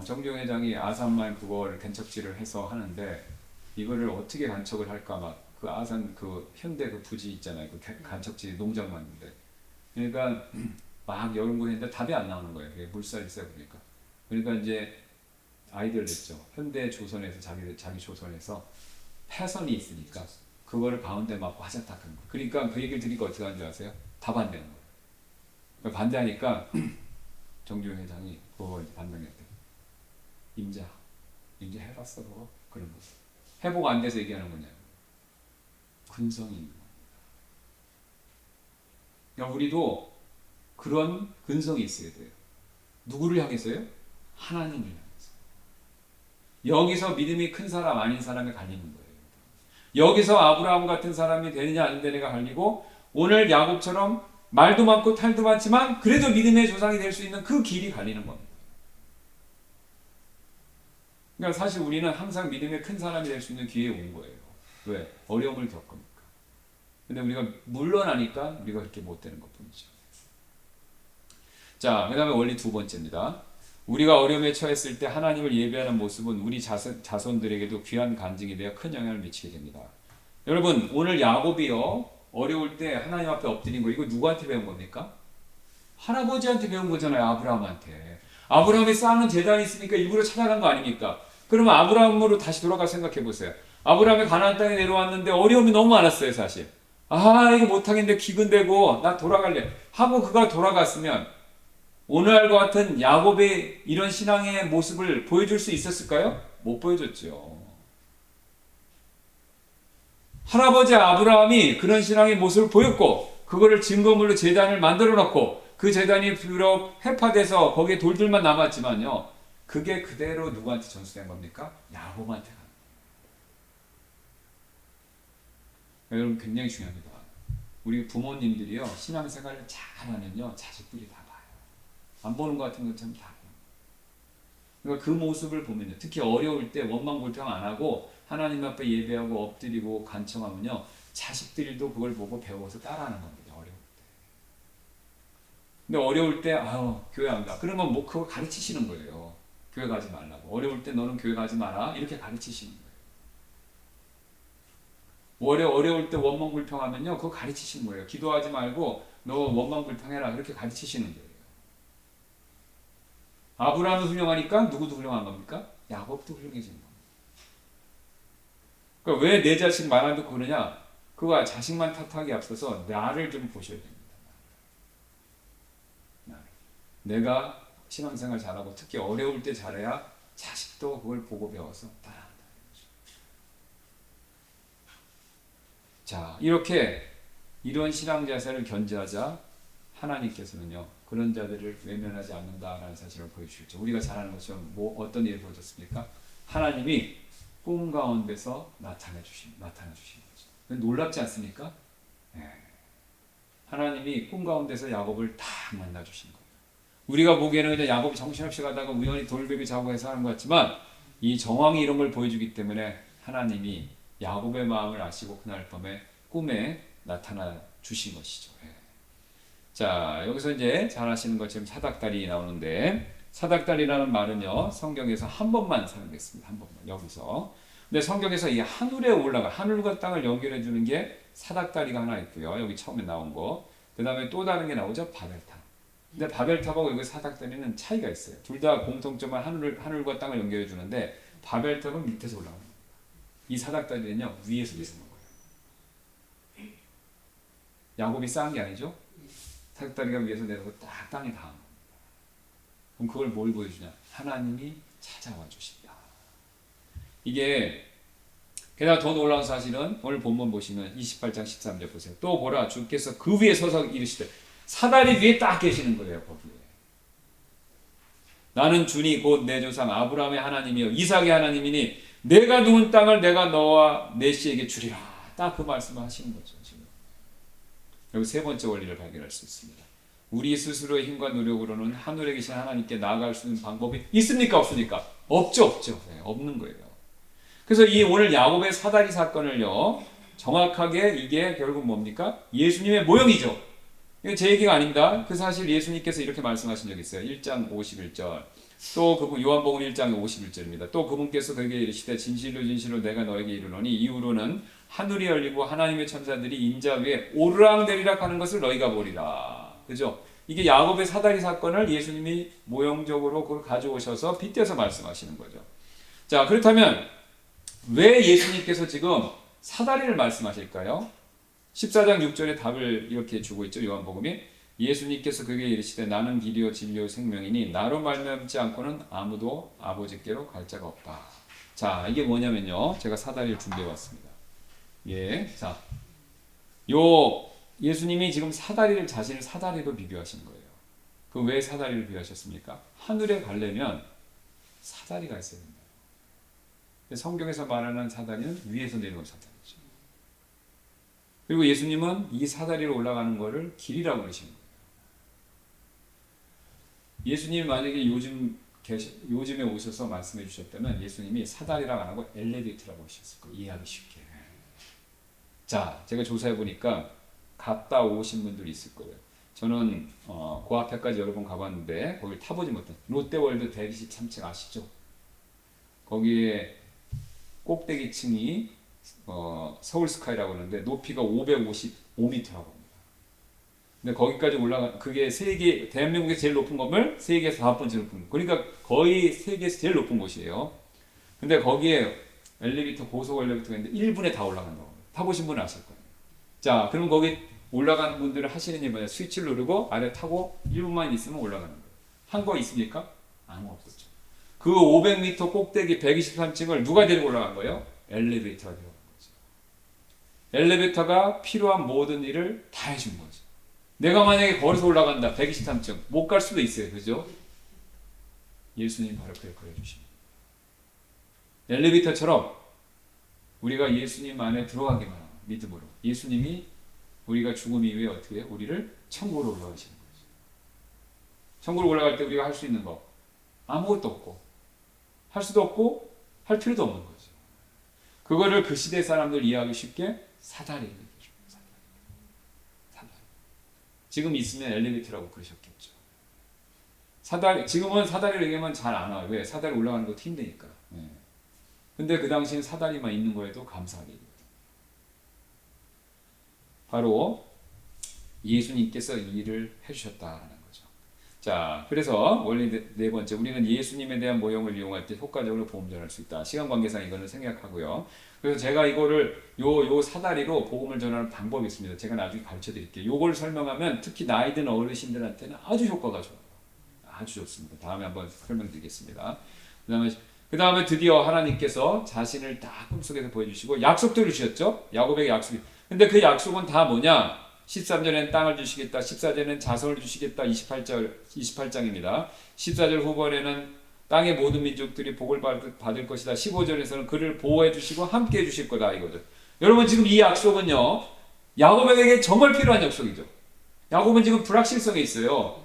정주영 회장이 아산만 그걸 간척지를 해서 하는데 이거를 어떻게 간척을 할까 막 그 아산 그 현대 그 부지 있잖아요. 그 간척지 농장 만드는데 그러니까 막 연구했는데 답이 안 나오는 거예요. 물살이 세 보니까. 그러니까 이제 아이디어를 냈죠. 현대 조선에서 자기 조선에서 패선이 있으니까 그거를 가운데 막 화자탁한 거. 그러니까 그 얘기를 들으니까 어떻게 하는 줄 아세요? 다 반대하는 거예요. 그러니까 반대하니까 정주영 회장이 그거 반대했대. 임자 해봤어 그거? 그런 거. 회복 안 돼서 얘기하는 거냐. 근성이 있는 겁니다. 그러니까 우리도 그런 근성이 있어야 돼요. 누구를 향해서요? 하나님을 향해서. 여기서 믿음이 큰 사람 아닌 사람이 갈리는 거예요. 여기서 아브라함 같은 사람이 되느냐 안 되느냐가 갈리고 오늘 야곱처럼 말도 많고 탈도 많지만 그래도 믿음의 조상이 될 수 있는 그 길이 갈리는 겁니다. 그러니까 사실 우리는 항상 믿음의 큰 사람이 될 수 있는 기회에 온 거예요. 왜? 어려움을 겪으니까. 근데 우리가 물러나니까 우리가 그렇게 못 되는 것 뿐이죠. 자, 그 다음에 원리 두 번째입니다. 우리가 어려움에 처했을 때 하나님을 예배하는 모습은 우리 자손들에게도 귀한 간증이 되어 큰 영향을 미치게 됩니다. 여러분, 오늘 야곱이요, 어려울 때 하나님 앞에 엎드린 거, 이거 누구한테 배운 겁니까? 할아버지한테 배운 거잖아요, 아브라함한테. 아브라함이 쌓는 재단이 있으니까 일부러 찾아간 거 아닙니까? 그러면 아브라함으로 다시 돌아가 생각해 보세요. 아브라함이 가나안 땅에 내려왔는데 어려움이 너무 많았어요, 사실. 아, 이거 못하겠는데 기근되고 나 돌아갈래 하고 그가 돌아갔으면 오늘과 같은 야곱의 이런 신앙의 모습을 보여줄 수 있었을까요? 못 보여줬죠. 할아버지 아브라함이 그런 신앙의 모습을 보였고 그거를 증거물로 제단을 만들어 놓고 그 제단이 비록 회파돼서 거기에 돌들만 남았지만요. 그게 그대로 누구한테 전수된 겁니까? 야곱한테 가는 거예요. 여러분 굉장히 중요합니다. 우리 부모님들이요. 신앙생활을 잘하면요. 자식들이 다 봐요. 안 보는 것 같은 것처럼 다 봐요. 그러니까 그 모습을 보면요. 특히 어려울 때 원망불평 안 하고 하나님 앞에 예배하고 엎드리고 간청하면요. 자식들도 그걸 보고 배워서 따라하는 겁니다. 어려울 때. 근데 어려울 때 아유 교회 안 가. 그러면 뭐 그거 가르치시는 거예요. 교회 가지 말라고. 어려울 때 너는 교회 가지 마라. 이렇게 가르치시는 거예요. 어려울 때 원망불평하면요. 그거 가르치시는 거예요. 기도하지 말고 너 원망불평해라. 그렇게 가르치시는 거예요. 아브라함이 훌륭하니까 누구도 훌륭한 겁니까? 야곱도 훌륭해지는 겁니다. 그러니까 왜 내 자식 말 안 듣고 그러냐? 그거 자식만 탓하기 앞서서 나를 좀 보셔야 됩니다. 나를. 내가 신앙생활 잘하고 특히 어려울 때 잘해야 자식도 그걸 보고 배워서 따라한다. 자, 이렇게 이런 신앙 자세를 견지하자 하나님께서는요 그런 자들을 외면하지 않는다라는 사실을 보여주시죠. 우리가 잘 아는 것처럼 어떤 일을 보여줬습니까? 하나님이 꿈 가운데서 나타나 주신 거죠. 놀랍지 않습니까? 네. 하나님이 꿈 가운데서 야곱을 딱 만나 주신 거예요. 우리가 보기에는 그냥 야곱이 정신없이 가다가 우연히 돌베개 자고 해서 하는 것 같지만 이 정황이 이런 걸 보여주기 때문에 하나님이 야곱의 마음을 아시고 그날 밤에 꿈에 나타나 주신 것이죠. 네. 자, 여기서 이제 잘 아시는 것처럼 사닥다리 나오는데 사닥다리라는 말은요 성경에서 한 번만 사용됐습니다. 한 번만 여기서. 근데 성경에서 이 하늘에 올라가 하늘과 땅을 연결해 주는 게 사닥다리가 하나 있고요. 여기 처음에 나온 거. 그 다음에 또 다른 게 나오죠. 바벨탑. 근데 바벨탑하고 여기 사닥다리는 차이가 있어요. 둘 다 공통점은 하늘과 땅을 연결해 주는데 바벨탑은 밑에서 올라가는 거예요. 이 사닥다리는요 위에서 내려오는 거예요. 야곱이 쌓은 게 아니죠. 사닥다리가 위에서 내려오고 딱 땅에 닿은 겁니다. 그럼 그걸 뭘 보여주냐? 하나님이 찾아와 주신다. 이게 게다가 더 놀라운 사실은 오늘 본문 보시면 28장 13절 보세요. 또 보라 주께서 그 위에 서서 이르시되 사다리 위에 딱 계시는 거예요. 거기에. 나는 주니 곧 내 조상 아브라함의 하나님이요 이삭의 하나님이니 내가 누운 땅을 내가 너와 내 씨에게 주리라. 딱 그 말씀을 하시는 거죠. 지금. 여기 세 번째 원리를 발견할 수 있습니다. 우리 스스로의 힘과 노력으로는 하늘에 계신 하나님께 나아갈 수 있는 방법이 있습니까? 없습니까? 없죠. 네, 없는 거예요. 그래서 이 오늘 야곱의 사다리 사건을요 정확하게 이게 결국 뭡니까? 예수님의 모형이죠. 이건 제 얘기가 아닙니다. 그 사실 예수님께서 이렇게 말씀하신 적이 있어요. 1장 51절. 또 그분 요한복음 1장 51절입니다. 또 그분께서 그에게 이르시되 진실로 진실로 내가 너에게 이르노니 이후로는 하늘이 열리고 하나님의 천사들이 인자 위에 오르락내리락 하는 것을 너희가 보리라. 그죠? 이게 야곱의 사다리 사건을 예수님이 모형적으로 그걸 가져오셔서 빗대서 말씀하시는 거죠. 자, 그렇다면 왜 예수님께서 지금 사다리를 말씀하실까요? 14장 6절에 답을 이렇게 주고 있죠. 요한복음이 예수님께서 그에게 이르시되 나는 길이요 진리요 생명이니 나로 말미암지 않고는 아무도 아버지께로 갈 자가 없다. 자, 이게 뭐냐면요. 제가 사다리를 준비해 왔습니다. 예. 자. 요 예수님이 지금 사다리를 자신을 사다리로 비교하신 거예요. 그 왜 사다리를 비교하셨습니까? 하늘에 가려면 사다리가 있어야 된다. 성경에서 말하는 사다리는 위에서 내려온 사다리죠. 그리고 예수님은 이 사다리로 올라가는 것을 길이라고 그러시는 거예요. 예수님이 만약에 요즘에 오셔서 말씀해 주셨다면 예수님이 사다리라고 안 하고 엘리베이터라고 하셨을 거예요. 이해하기 쉽게. 자, 제가 조사해 보니까 갔다 오신 분들이 있을 거예요. 저는 그 앞에까지 여러 번 가봤는데 거길 타보지 못한 롯데월드 123층 아시죠? 거기에 꼭대기층이 서울스카이라고 하는데 높이가 555m라고 합니다. 근데 거기까지 올라가 그게 대한민국의 제일 높은 건물 세계에서 5번째 높은 그러니까 거의 세계에서 제일 높은 곳이에요. 근데 거기에 고속 엘리베이터가 있는데 1분에 다 올라간다고 합니다. 타보신 분은 아실 거예요. 자, 그럼 거기 올라가는 분들은 하시는 일이 뭐냐? 스위치를 누르고 아래 타고 1분만 있으면 올라가는 거예요. 한 거 있습니까? 아무 없었죠. 그 500m 꼭대기 123층을 누가 데리고 올라간 거예요? 엘리베이터가 데려간 거죠. 엘리베이터가 필요한 모든 일을 다 해준 거죠. 내가 만약에 걸어서 올라간다 123층 못 갈 수도 있어요. 그죠? 예수님 바로 그렇게 해주십니다. 엘리베이터처럼 우리가 예수님 안에 들어가기만 하면 믿음으로 예수님이 우리가 죽음 이후에 어떻게 해요? 우리를 천국으로 올라가시는 거죠. 천국으로 올라갈 때 우리가 할 수 있는 거 아무것도 없고 할 수도 없고 할 필요도 없는 거죠. 그거를 그 시대 사람들 이해하기 쉽게 사다리. 지금 있으면 엘리베이터라고 그러셨겠죠. 지금은 사다리를 얘기하면 잘 안 와요. 왜? 사다리 올라가는 것도 힘드니까. 네. 근데 그 당시엔 사다리만 있는 거에도 감사하게. 바로 예수님께서 이 일을 해주셨다는 거죠. 자, 그래서 원리 네 번째, 우리는 예수님에 대한 모형을 이용할 때 효과적으로 복음 전할 수 있다. 시간 관계상 이거는 생략하고요. 그래서 제가 이거를 요 사다리로 복음을 전하는 방법이 있습니다. 제가 나중에 가르쳐 드릴게요. 요걸 설명하면 특히 나이 든 어르신들한테는 아주 효과가 좋아요. 아주 좋습니다. 다음에 한번 설명드리겠습니다. 그 다음에 드디어 하나님께서 자신을 다 꿈속에서 보여주시고 약속도 주셨죠. 야곱에게 약속이. 근데 그 약속은 다 뭐냐? 13절에는 땅을 주시겠다. 14절에는 자손을 주시겠다. 28장입니다. 14절 후반에는 땅의 모든 민족들이 복을 받을 것이다. 15절에서는 그를 보호해 주시고 함께 해 주실 거다. 이거죠. 여러분 지금 이 약속은요. 야곱에게 정말 필요한 약속이죠. 야곱은 지금 불확실성에 있어요.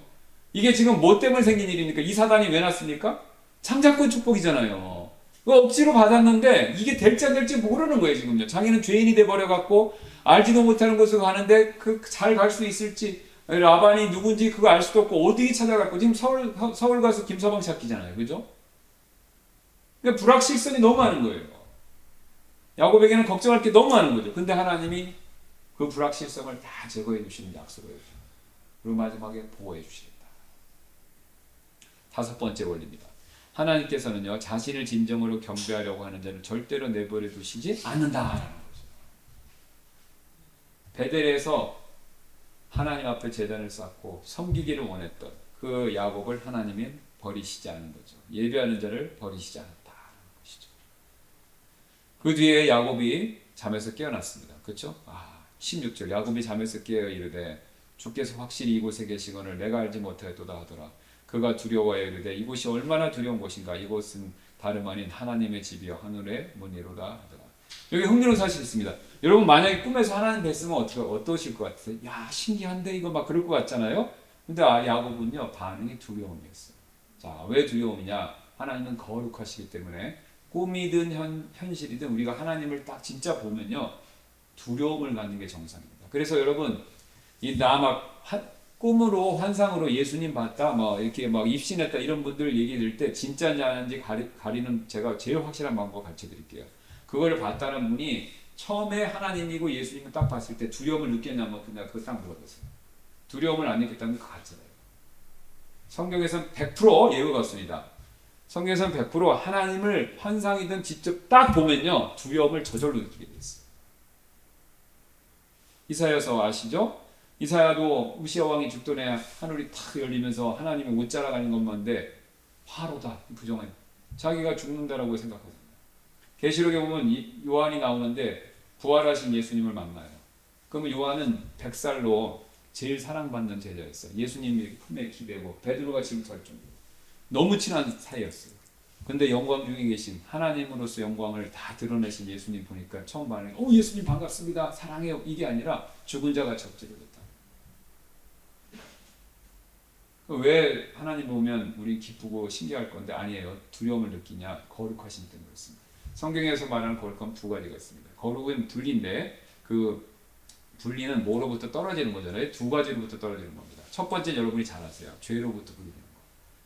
이게 지금 뭐 때문에 생긴 일입니까? 이 사단이 왜 났습니까? 장자권 축복이잖아요. 억지로 받았는데 이게 될지 안 될지 모르는 거예요 지금요. 자기는 죄인이 돼버려갖고 알지도 못하는 곳으로 가는데 그 잘 갈 수 있을지 라반이 누군지 그거 알 수도 없고 어디 찾아갈고 지금 서울 가서 김서방 찾기잖아요. 그죠? 그러니까 불확실성이 너무 많은 거예요. 야곱에게는 걱정할 게 너무 많은 거죠. 근데 하나님이 그 불확실성을 다 제거해 주시는 약속을 해주셔요. 그리고 마지막에 보호해 주시겠다. 다섯 번째 원리입니다. 하나님께서는요 자신을 진정으로 경배하려고 하는 자를 절대로 내버려 두시지 않는다라는 거죠. 베델에서 하나님 앞에 제단을 쌓고 섬기기를 원했던 그 야곱을 하나님이 버리시지 않은 거죠. 예배하는 자를 버리시지 않았다는 것이죠. 그 뒤에 야곱이 잠에서 깨어났습니다. 그렇죠? 16절 야곱이 잠에서 깨어 이르되 주께서 확실히 이곳에 계시거늘 내가 알지 못하였도다 하더라. 그가 두려워하여 이르되 이곳이 얼마나 두려운 곳인가. 이곳은 다름 아닌 하나님의 집이여 하늘의 문이로다 하더라. 여기 흥미로운 사실이 있습니다. 여러분 만약에 꿈에서 하나님 뵀으면 어떠실 것 같으세요? 야 신기한데 이거 막 그럴 것 같잖아요. 근데 야곱은요 반응이 두려움이었어요. 자, 왜 두려움이냐? 하나님은 거룩하시기 때문에 꿈이든 현실이든 우리가 하나님을 딱 진짜 보면요 두려움을 갖는 게 정상입니다. 그래서 여러분 이 나 막 꿈으로 환상으로 예수님 봤다 뭐 이렇게 막 입신했다 이런 분들 얘기 들을 때 진짜인지 아닌지 가리는 제가 제일 확실한 방법 가르쳐 드릴게요. 그거를 봤다는 분이 처음에 하나님이고 예수님을 딱 봤을 때 두려움을 느꼈냐면 그냥 그거 딱 물어봤어요. 두려움을 안 느꼈다는 거 같잖아요. 성경에서는 100% 예외가 없습니다. 성경에서는 100% 하나님을 환상이든 직접 딱 보면요 두려움을 저절로 느끼게 돼 있어요. 이사야서 아시죠? 이사야도 우시아 왕이 죽던 해 하늘이 탁 열리면서 하나님이 옷 자라가는 것만데 화로다 부정한 자기가 죽는다라고 생각하잖아요. 계시록에 보면 요한이 나오는데 부활하신 예수님을 만나요. 그러면 요한은 100살로 제일 사랑받는 제자였어요. 예수님이 품에 기대고 베드로가 질투할 정도로 너무 친한 사이였어요. 근데 영광 중에 계신 하나님으로서 영광을 다 드러내신 예수님 보니까 처음 반응이 예수님 반갑습니다. 사랑해요. 이게 아니라 죽은 자가 적절했다. 왜 하나님 보면 우리 기쁘고 신기할 건데 아니에요. 두려움을 느끼냐? 거룩하신 때문에 그렇습니다. 성경에서 말하는 거룩함 두 가지가 있습니다. 거룩은 분리인데 그 분리는 뭐로부터 떨어지는 거잖아요. 두 가지로부터 떨어지는 겁니다. 첫 번째는 여러분이 잘 아세요. 죄로부터 분리되는 거.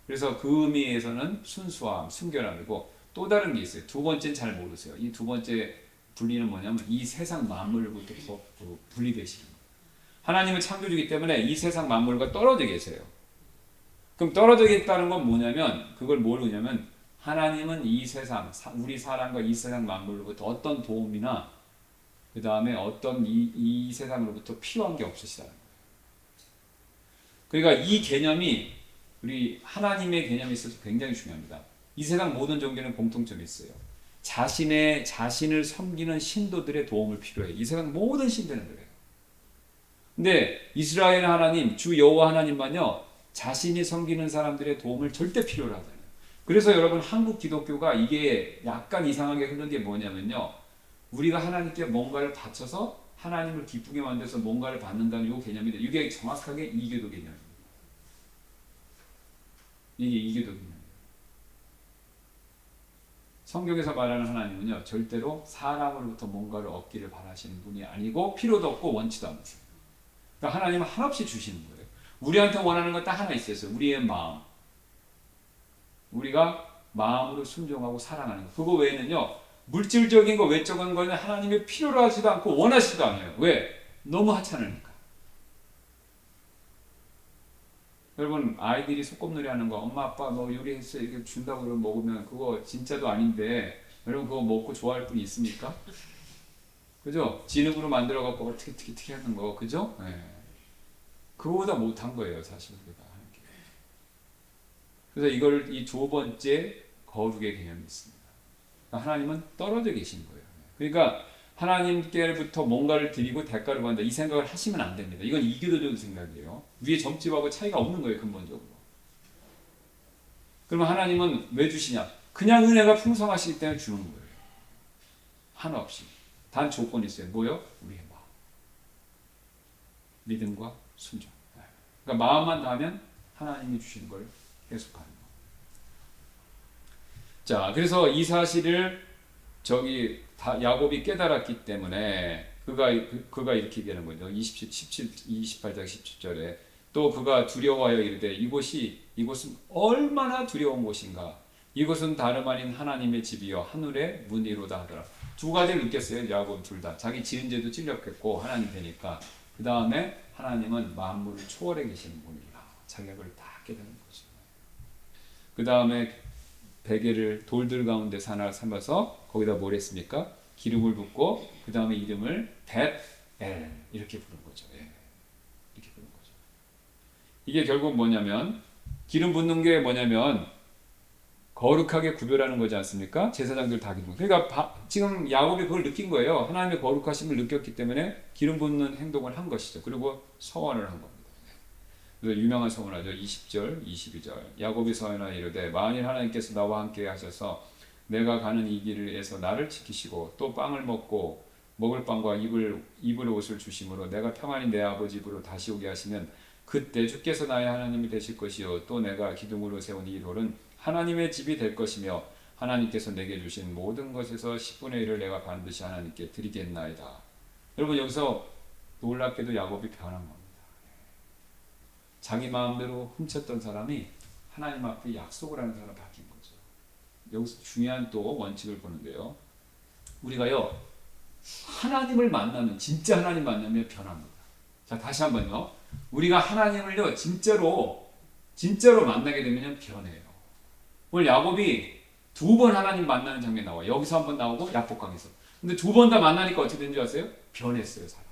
그래서 그 의미에서는 순수함, 순결함이고 또 다른 게 있어요. 두 번째는 잘 모르세요. 이 두 번째 분리는 뭐냐면 이 세상 만물로부터 분리되시는 거예요. 하나님은 창조주기 때문에 이 세상 만물과 떨어져 계세요. 그럼 떨어져 있다는 건 뭐냐면 그걸 모르냐면 하나님은 이 세상, 우리 사람과 이 세상 만물로부터 어떤 도움이나 그 다음에 어떤 이 세상으로부터 필요한 게 없으시다는 거예요. 그러니까 이 개념이 우리 하나님의 개념에 있어서 굉장히 중요합니다. 이 세상 모든 종교는 공통점이 있어요. 자신을 섬기는 신도들의 도움을 필요해요. 이 세상 모든 신들은 그래요. 근데 이스라엘 하나님, 주 여호와 하나님만요. 자신이 섬기는 사람들의 도움을 절대 필요로 하잖아요. 그래서 여러분 한국 기독교가 이게 약간 이상하게 흐른 게 뭐냐면요. 우리가 하나님께 뭔가를 바쳐서 하나님을 기쁘게 만들어서 뭔가를 받는다는 이 개념인데 이게 정확하게 이교도 개념입니다. 이게 이교도 개념이에요. 성경에서 말하는 하나님은요. 절대로 사람으로부터 뭔가를 얻기를 바라시는 분이 아니고 필요도 없고 원치도 않으세요. 그러니까 하나님은 한없이 주시는 거예요. 우리한테 원하는 건 딱 하나 있어요. 우리의 마음. 우리가 마음으로 순종하고 사랑하는 거. 그거 외에는요. 물질적인 거, 외적인 거는 하나님이 필요로 하지도 않고 원하시지도 않아요. 왜? 너무 하찮으니까. 여러분 아이들이 소꿉놀이 하는 거 엄마 아빠 뭐 요리했어 이렇게 준다고 그러면 먹으면 그거 진짜도 아닌데 여러분 그거 먹고 좋아할 분이 있습니까? 그죠? 진흙으로 만들어 갖고 어떻게 하는 거 그죠? 네. 그거보다 못한 거예요 사실 우리가 하는 게. 그래서 이걸 이 두 번째 거룩의 개념이 있습니다. 하나님은 떨어져 계신 거예요. 그러니까 하나님께부터 뭔가를 드리고 대가를 받는다 이 생각을 하시면 안 됩니다. 이건 이교도적인 생각이에요. 위에 점집하고 차이가 없는 거예요 근본적으로. 그러면 하나님은 왜 주시냐? 그냥 은혜가 풍성하시기 때문에 주는 거예요. 한없이. 단 조건이 있어요. 뭐요? 우리의 마음. 믿음과 순종. 그러니까 마음만 닿으면 하나님이 주시는 걸 계속하는 거. 자, 그래서 이 사실을 야곱이 깨달았기 때문에 그가 이렇게 얘기하는 거죠. 28장 17절에 또 그가 두려워하여 이르되 이곳은 얼마나 두려운 곳인가. 이곳은 다름 아닌 하나님의 집이요 하늘의 문이로다 하더라. 두 가지를 느꼈어요. 야곱 둘 다. 자기 지은 죄도 찔렸겠고 하나님 되니까. 그 다음에 하나님은 만물을 초월해 계시는 분이라. 자기가 그걸 다 깨닫는 거죠. 그 다음에 베개를 돌들 가운데 하나 삼아서 거기다 뭘 했습니까? 기름을 붓고 그 다음에 이름을 벳엘 이렇게 부른 거죠. 예. 이렇게 부른 거죠. 이게 결국 뭐냐면 기름 붓는 게 뭐냐면 거룩하게 구별하는 거지 않습니까? 제사장들 다 기름. 그러니까 지금 야곱이 그걸 느낀 거예요. 하나님의 거룩하심을 느꼈기 때문에 기름 붓는 행동을 한 것이죠. 그리고 서원을 한 겁니다. 그래서 유명한 서문하죠. 20절, 22절. 야곱이 서원하여 이르되 만일 하나님께서 나와 함께 하셔서 내가 가는 이 길에서 나를 지키시고 또 빵을 먹고 먹을 빵과 입을 옷을 주심으로 내가 평안히 내 아버지 집으로 다시 오게 하시면 그때 주께서 나의 하나님이 되실 것이요 또 내가 기둥으로 세운 이 돌은 하나님의 집이 될 것이며 하나님께서 내게 주신 모든 것에서 10분의 1을 내가 반드시 하나님께 드리겠나이다. 여러분 여기서 놀랍게도 야곱이 변한 겁니다. 자기 마음대로 훔쳤던 사람이 하나님 앞에 약속을 하는 사람으로 바뀐 거죠. 여기서 중요한 또 원칙을 보는데요. 우리가요 하나님을 만나면 진짜 하나님 만나면 변합니다. 자 다시 한번요. 우리가 하나님을요 진짜로 만나게 되면 변해요. 오늘 야곱이 두 번 하나님 만나는 장면이 나와요. 여기서 한 번 나오고 야복강에서. 근데 두 번 다 만나니까 어떻게 된 줄 아세요? 변했어요 사람.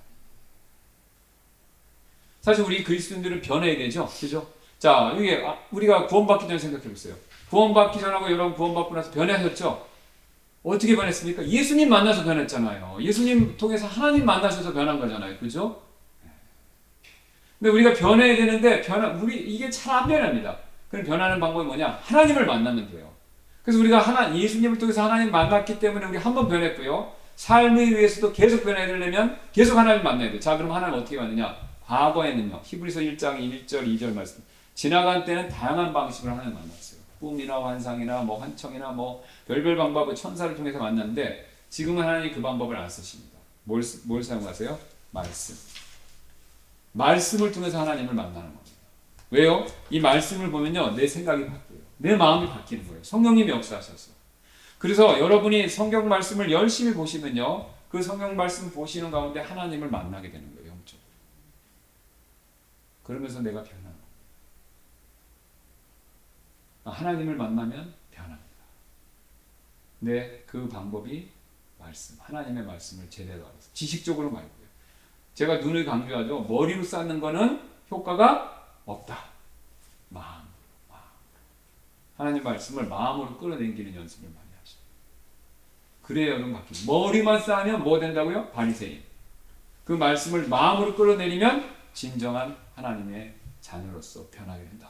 사실 우리 그리스도인들은 변해야 되죠. 그죠? 자, 이게 우리가 구원받기 전에 생각해 보세요. 구원받기 전하고 여러분 구원받고 나서 변하셨죠? 어떻게 변했습니까? 예수님 만나서 변했잖아요. 예수님 통해서 하나님 만나셔서 변한 거잖아요. 그죠? 근데 우리가 변해야 되는데 이게 잘 안 변합니다. 그럼 변하는 방법이 뭐냐? 하나님을 만나면 돼요. 그래서 우리가 예수님을 통해서 하나님 만났기 때문에 우리 한 번 변했고요. 삶을 위해서도 계속 변해야 되려면 계속 하나님 만나야 돼요. 자, 그럼 하나님 어떻게 만드냐? 과거에는요. 히브리서 1장 1절 2절 말씀. 지나간 때는 다양한 방식으로 하나님 만났어요. 꿈이나 환상이나 뭐 환청이나 뭐 별별 방법을 천사를 통해서 만났는데 지금은 하나님이 그 방법을 안 쓰십니다. 뭘 사용하세요? 말씀을 통해서 하나님을 만나는 겁니다. 왜요? 이 말씀을 보면요. 내 생각이 바뀌어요. 내 마음이 바뀌는 거예요. 성령님이 역사하셔서. 그래서 여러분이 성경 말씀을 열심히 보시면요. 그 성경 말씀 보시는 가운데 하나님을 만나게 되는 거예요. 영적으로. 그러면서 내가 변하는 거예요. 하나님을 만나면 변합니다. 근데 그 방법이 하나님의 말씀을 제대로 알아서 지식적으로 말고요. 제가 눈을 강조하죠. 머리로 쌓는 거는 효과가 없다. 마음. 하나님 말씀을 마음으로 끌어당기는 연습을 많이 하시죠. 그래야 여러분 바뀝니다. 머리만 쌓으면 뭐 된다고요? 바리새인. 그 말씀을 마음으로 끌어내리면 진정한 하나님의 자녀로서 변하게 된다.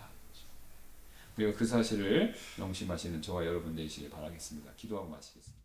그리고 그 사실을 명심하시는 저와 여러분 되시길 바라겠습니다. 기도하고 마치겠습니다.